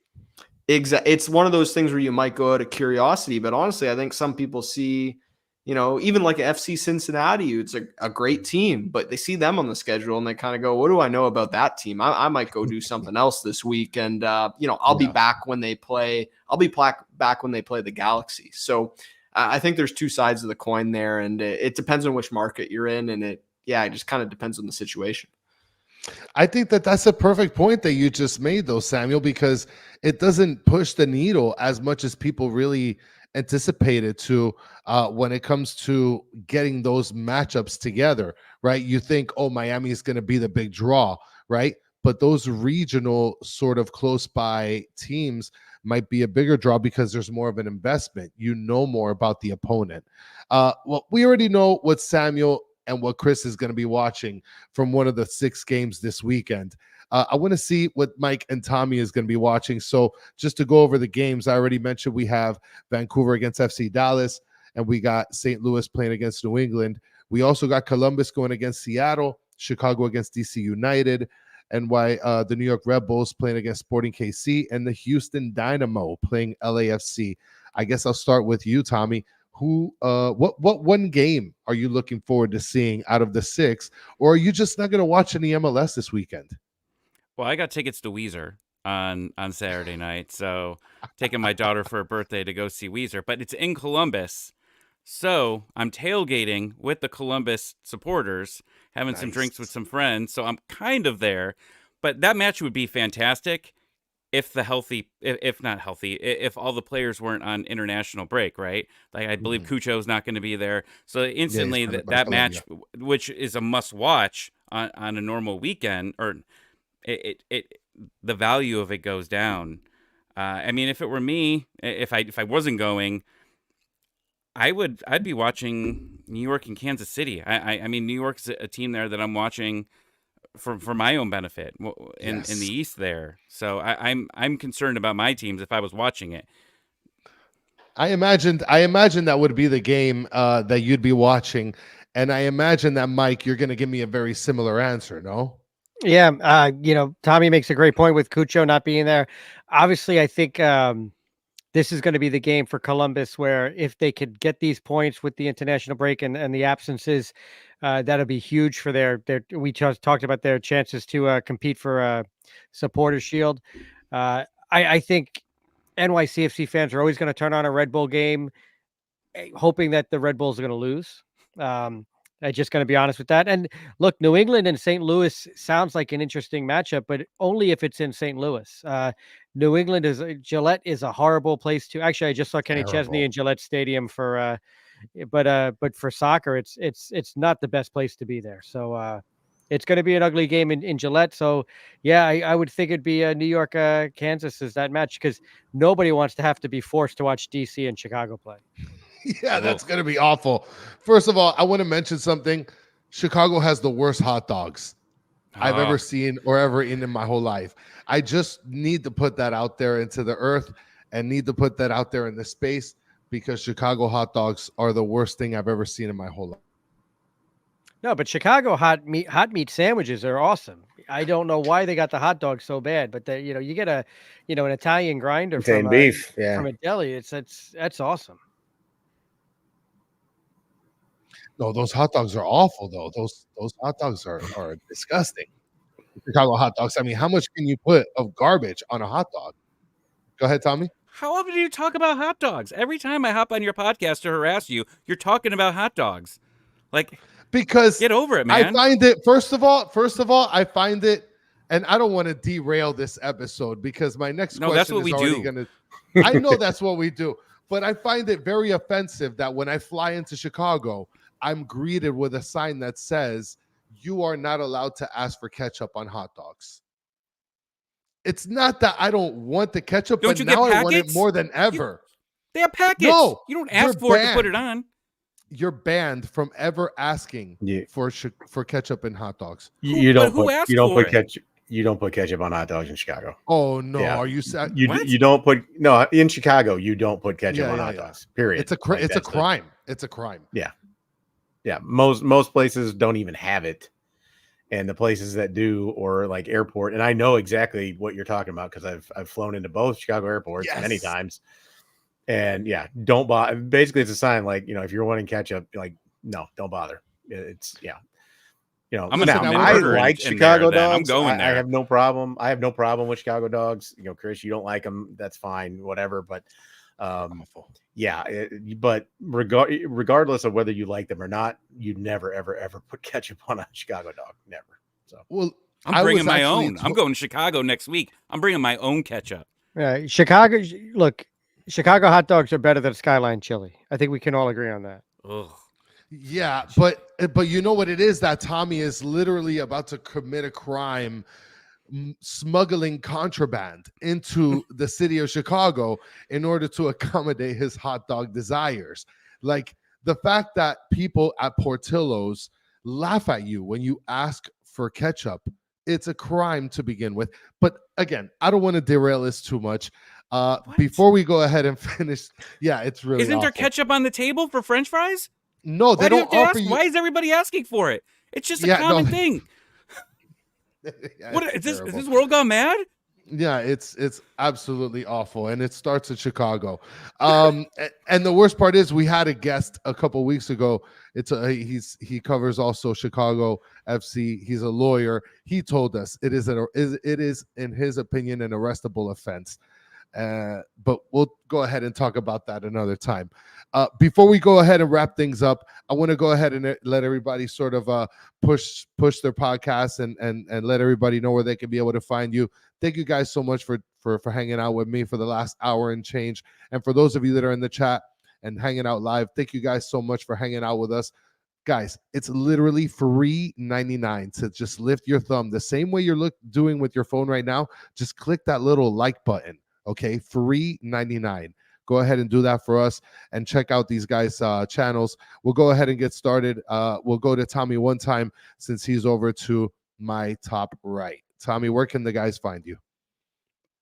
Exactly. It's one of those things where you might go out of curiosity, but honestly, I think some people see, you know, even like FC Cincinnati, it's a great team, but they see them on the schedule and they kind of go, what do I know about that team? I might go do something else this week. And, you know, I'll be back when they play. I'll be back when they play the Galaxy. So I think there's two sides of the coin there, and it depends on which market you're in, and it just kind of depends on the situation. I think that's a perfect point that you just made, though, Samuel, because it doesn't push the needle as much as people really anticipated to when it comes to getting those matchups together, right? You think, oh, Miami is going to be the big draw, right? But those regional sort of close by teams might be a bigger draw because there's more of an investment. You know more about the opponent. Well, we already know what Samuel and what Chris is going to be watching from one of the 6 games this weekend. I want to see what Mike and Tommy is going to be watching. So just to go over the games, I already mentioned we have Vancouver against FC Dallas, and we got St. Louis playing against New England. We also got Columbus going against Seattle, Chicago against DC United, and the New York Red Bulls playing against Sporting KC, and the Houston Dynamo playing LAFC. I guess I'll start with you, Tommy. What one game are you looking forward to seeing out of the 6, or are you just not going to watch any MLS this weekend? Well, I got tickets to Weezer, on Saturday night. So taking my daughter for her birthday to go see Weezer, but it's in Columbus. So I'm tailgating with the Columbus supporters, having some drinks with some friends. So I'm kind of there, but that match would be fantastic if if not healthy, if all the players weren't on international break, right? Like I believe Cucho's not going to be there. So instantly that match, which is a must watch on a normal weekend, or the value of it goes down. I mean, if it were me, if I wasn't going, I'd be watching New York and Kansas City. I mean, New York's a team there that I'm watching for my own benefit in the East there. So I'm concerned about my teams if I was watching it. I imagine that would be the game that you'd be watching, and I imagine that, Mike, you're going to give me a very similar answer. No? Yeah, Tommy makes a great point with Cucho not being there. Obviously, I think this is going to be the game for Columbus where if they could get these points with the international break and the absences, that'll be huge for their. We just talked about their chances to compete for a Supporters Shield. I think NYCFC fans are always going to turn on a Red Bull game, hoping that the Red Bulls are going to lose. I'm just going to be honest with that. And look, New England and St. Louis sounds like an interesting matchup, but only if it's in St. Louis. New England Gillette is a horrible place to. Actually, I just saw Kenny Chesney in Gillette Stadium but for soccer, it's not the best place to be there. So it's going to be an ugly game in Gillette. So yeah, I would think it'd be New York, Kansas is that match because nobody wants to have to be forced to watch DC and Chicago play. Yeah, that's going to be awful. First of all, I want to mention something. Chicago has the worst hot dogs I've ever seen or ever eaten in my whole life. I just need to put that out there into the earth and need to put that out there in the space because Chicago hot dogs are the worst thing I've ever seen in my whole life. No, but Chicago hot meat sandwiches are awesome. I don't know why they got the hot dog so bad, but you get an Italian grinder from beef, from a deli. That's awesome. No, those hot dogs are awful though. Those hot dogs are disgusting. Chicago hot dogs. I mean, how much can you put of garbage on a hot dog? Go ahead, Tommy. How often do you talk about hot dogs? Every time I hop on your podcast to harass you, you're talking about hot dogs. Like, because get over it, man. I find it first of all, I find it, and I don't want to derail this episode because my next question that's what is we already do. Gonna. I know that's what we do, but I find it very offensive that when I fly into Chicago, I'm greeted with a sign that says you are not allowed to ask for ketchup on hot dogs. It's not that I don't want the ketchup, but now I want it more than ever. They have packets. No, you don't ask for it to put it on. You're banned from ever asking for ketchup in hot dogs. You don't put ketchup on hot dogs in Chicago. Oh no, are you you don't put in Chicago, you don't put ketchup on hot dogs. Period. It's a crime. It's a crime. Yeah. Yeah, most places don't even have it, and the places that do, or like airport, and I know exactly what you're talking about because I've flown into both Chicago airports many times, and don't bother. Basically, it's a sign like if you're wanting ketchup, like no, don't bother. It's I like Chicago dogs. I'm going there. I have no problem. I have no problem with Chicago dogs. Chris, you don't like them. That's fine. Whatever, but. But regardless of whether you like them or not, you'd never ever put ketchup on a Chicago dog. Never. So I'm bringing my own. I'm going to Chicago next week. I'm bringing my own ketchup. Chicago hot dogs are better than Skyline chili. I think we can all agree on that. Ugh. Yeah, but you know what it is that Tommy is literally about to commit a crime, smuggling contraband into the city of Chicago in order to accommodate his hot dog desires. Like the fact that people at Portillo's laugh at you when you ask for ketchup, it's a crime to begin with. But again, I don't want to derail this too much. Before we go ahead and finish, it's really Isn't there ketchup on the table for French fries? No, they don't offer you. Why is everybody asking for it? It's just a common thing. What is this? Is this world gone mad? Yeah, it's absolutely awful, and it starts in Chicago. And the worst part is we had a guest a couple weeks ago. He covers also Chicago FC. He's a lawyer. He told us it is in his opinion an arrestable offense. But we'll go ahead and talk about that another time. Before we go ahead and wrap things up, I want to go ahead and let everybody sort of push their podcast and let everybody know where they can be able to find you. Thank you guys so much for hanging out with me for the last hour and change. And for those of you that are in the chat and hanging out live, thank you guys so much for hanging out with us. Guys, it's literally free 99 to just lift your thumb the same way you're doing with your phone right now. Just click that little like button. Okay, free 99. Go ahead and do that for us and check out these guys' channels. We'll go ahead and get started. We'll go to Tommy one time since he's over to my top right. Tommy, where can the guys find you?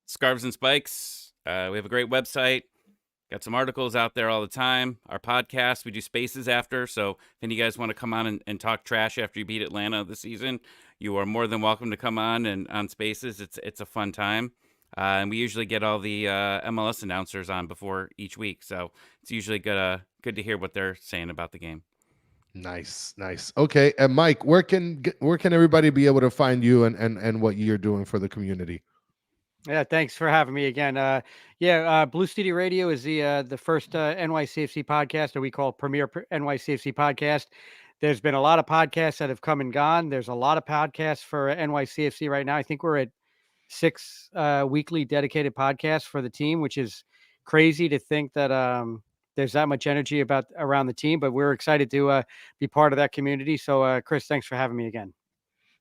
Scarves and Spikes. We have a great website. Got some articles out there all the time. Our podcast, we do spaces after. So if any of you guys want to come on and talk trash after you beat Atlanta this season, you are more than welcome to come on and on spaces. It's a fun time. And we usually get all the MLS announcers on before each week. So it's usually good to hear what they're saying about the game. Nice. Okay. And Mike, where can everybody be able to find you and what you're doing for the community? Yeah, thanks for having me again. Blue Studio Radio is the first NYCFC podcast that we call Premier NYCFC Podcast. There's been a lot of podcasts that have come and gone. There's a lot of podcasts for NYCFC right now. I think we're at 6 weekly dedicated podcasts for the team, which is crazy to think that there's that much energy around the team, but we're excited to be part of that community. So Chris, thanks for having me again.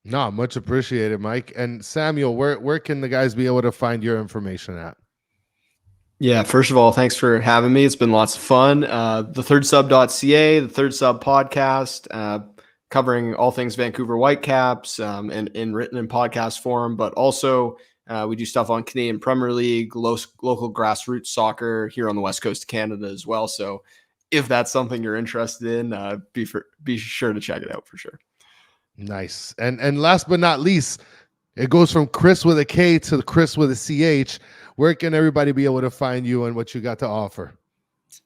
No, much appreciated, Mike. And Samuel, where can the guys be able to find your information at? Yeah, first of all, thanks for having me. It's been lots of fun. ThethirdSub.ca, the Third Sub podcast, covering all things Vancouver Whitecaps, and in written and podcast form, but also we do stuff on Canadian Premier League, local grassroots soccer here on the West Coast of Canada as well. So if that's something you're interested in, be sure to check it out for sure. Nice. And last but not least, it goes from Chris with a K to Chris with a CH. Where can everybody be able to find you and what you got to offer?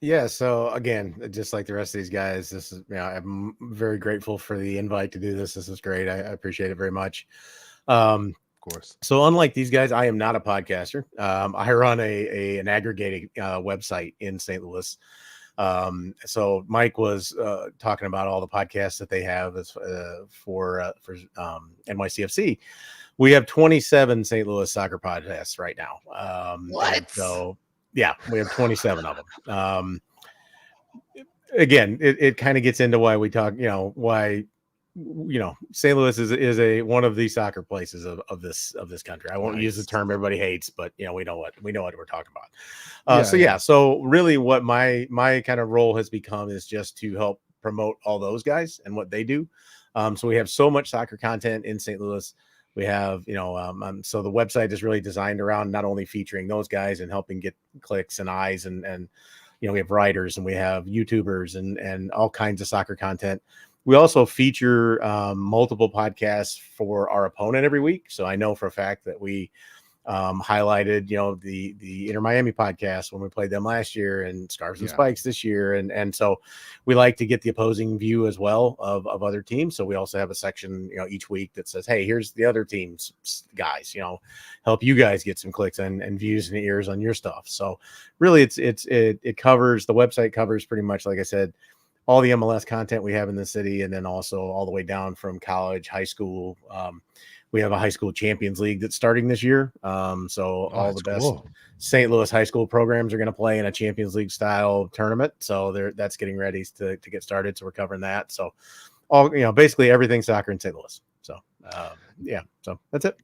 Yeah, so again, just like the rest of these guys, this is, I'm very grateful for the invite to do this. This is great. I appreciate it very much. Of course. So unlike these guys, I am not a podcaster. I run an aggregating website in St. Louis. So Mike was talking about all the podcasts that they have for NYCFC. We have 27 St. Louis soccer podcasts right now. What? So yeah, we have 27 of them. Again, it kind of gets into why we talk, why St. Louis is one of the soccer places of this country. I won't use the term everybody hates, but we know what we're talking about. So really what my kind of role has become is just to help promote all those guys and what they do. So we have so much soccer content in St. Louis. We have, so the website is really designed around not only featuring those guys and helping get clicks and eyes and we have writers and we have YouTubers and all kinds of soccer content. We also feature multiple podcasts for our opponent every week. So I know for a fact that we highlighted, the Inter Miami podcast when we played them last year and Scarves and Spikes this year. And so we like to get the opposing view as well of other teams. So we also have a section, each week that says, hey, here's the other teams guys, help you guys get some clicks and views and ears on your stuff. So really it covers, the website covers pretty much, like I said, all the MLS content we have in the city. And then also all the way down from college, high school. We have a high school Champions League that's starting this year. So all the best St. Louis high school programs are going to play in a Champions League style tournament. So that's getting ready to get started. So we're covering that. So all, basically everything soccer in St. Louis. So so that's it.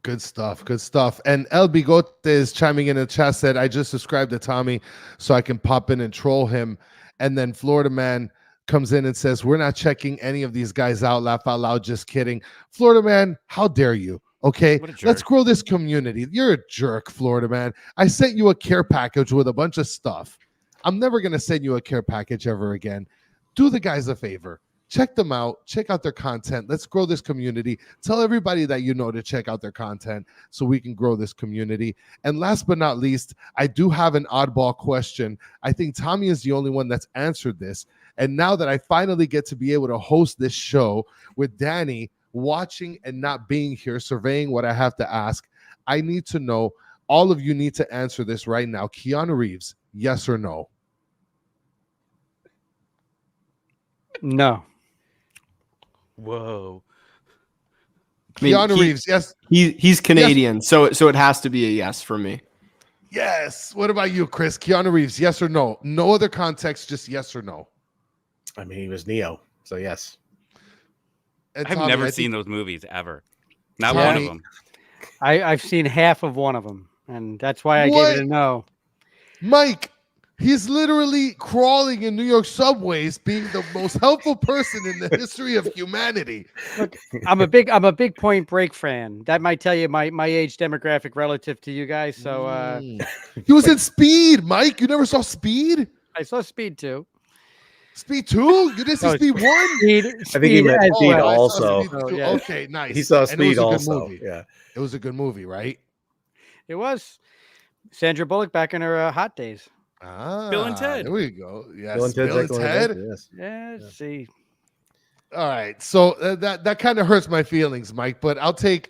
Good stuff. And El Bigote is chiming in the chat, said, I just subscribed to Tommy so I can pop in and troll him. And then Florida Man comes in and says, we're not checking any of these guys out. Laugh out loud. Just kidding. Florida Man, how dare you? Okay, let's grow this community. You're a jerk, Florida Man. I sent you a care package with a bunch of stuff. I'm never going to send you a care package ever again. Do the guys a favor. check them out. Check out their content. Let's grow this community. Tell everybody that you know to check out their content so we can grow this community. And last but not least, I do have an oddball question. I think Tommy is the only one that's answered this. And now that I finally get to be able to host this show with Danny watching and not being here, surveying what I have to ask, I need to know, all of you need to answer this right now. Keanu Reeves, yes or no? No. Whoa. I mean, Keanu Reeves, yes. He's Canadian, so it has to be a yes for me. Yes. What about you, Chris? Keanu Reeves, yes or no? No other context, just yes or no. I mean, he was Neo, so yes. And I've Tommy, never I seen think- those movies ever. Not Tommy- one of them. I've seen half of one of them, and that's why I What? gave it a no. Mike, he's literally crawling in New York subways, being the most helpful person in the history of humanity. I'm a big Point Break fan. That might tell you my age demographic relative to you guys. So He was in Speed, Mike. You never saw Speed? I saw Speed 2. Speed 2? You didn't see No, Speed 1? Speed, I think he meant as Speed well. I saw also. Speed Oh, 2. yeah. Okay, nice. He saw And it was Speed a good also. movie. Yeah. It was a good movie, right? It was Sandra Bullock back in her hot days. Bill and Ted. There we go. Yes, Bill and Ted's Bill and Excellent Ted. Adventure, yes. Yeah, Yeah. see. All right, so that kind of hurts my feelings, Mike. But I'll take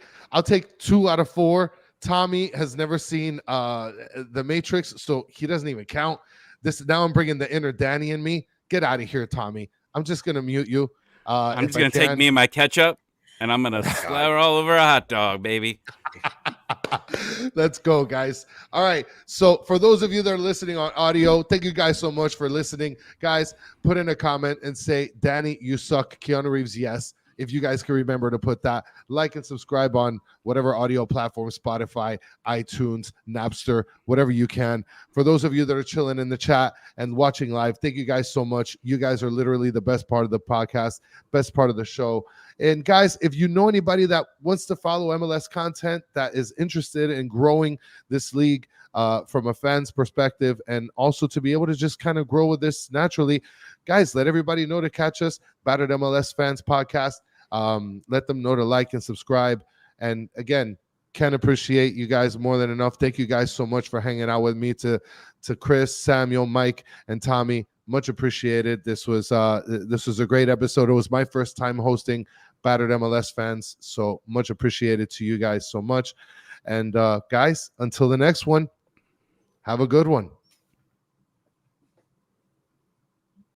2 out of 4. Tommy has never seen The Matrix, so he doesn't even count. Now I'm bringing the inner Danny in me. Get out of here, Tommy. I'm just gonna mute you. I'm if just I going to take can. me and my ketchup, and I'm going to slather all over a hot dog, baby. Let's go, guys. All right. So for those of you that are listening on audio, thank you guys so much for listening. Guys, put in a comment and say, Danny, you suck. Keanu Reeves, yes. If you guys can remember to put that, like and subscribe on whatever audio platform, Spotify, iTunes, Napster, whatever you can. For those of you that are chilling in the chat and watching live, thank you guys so much. You guys are literally the best part of the podcast, best part of the show. And guys, if you know anybody that wants to follow MLS content, that is interested in growing this league from a fan's perspective, and also to be able to just kind of grow with this naturally, guys, let everybody know to catch us, Battered MLS Fans Podcast. Let them know to like and subscribe. And again, can appreciate you guys more than enough. Thank you guys so much for hanging out with me. To Chris, Samuel, Mike, and Tommy, much appreciated. This was a great episode. It was my first time hosting Battered MLS Fans, so much appreciated to you guys so much. And guys, until the next one, have a good one.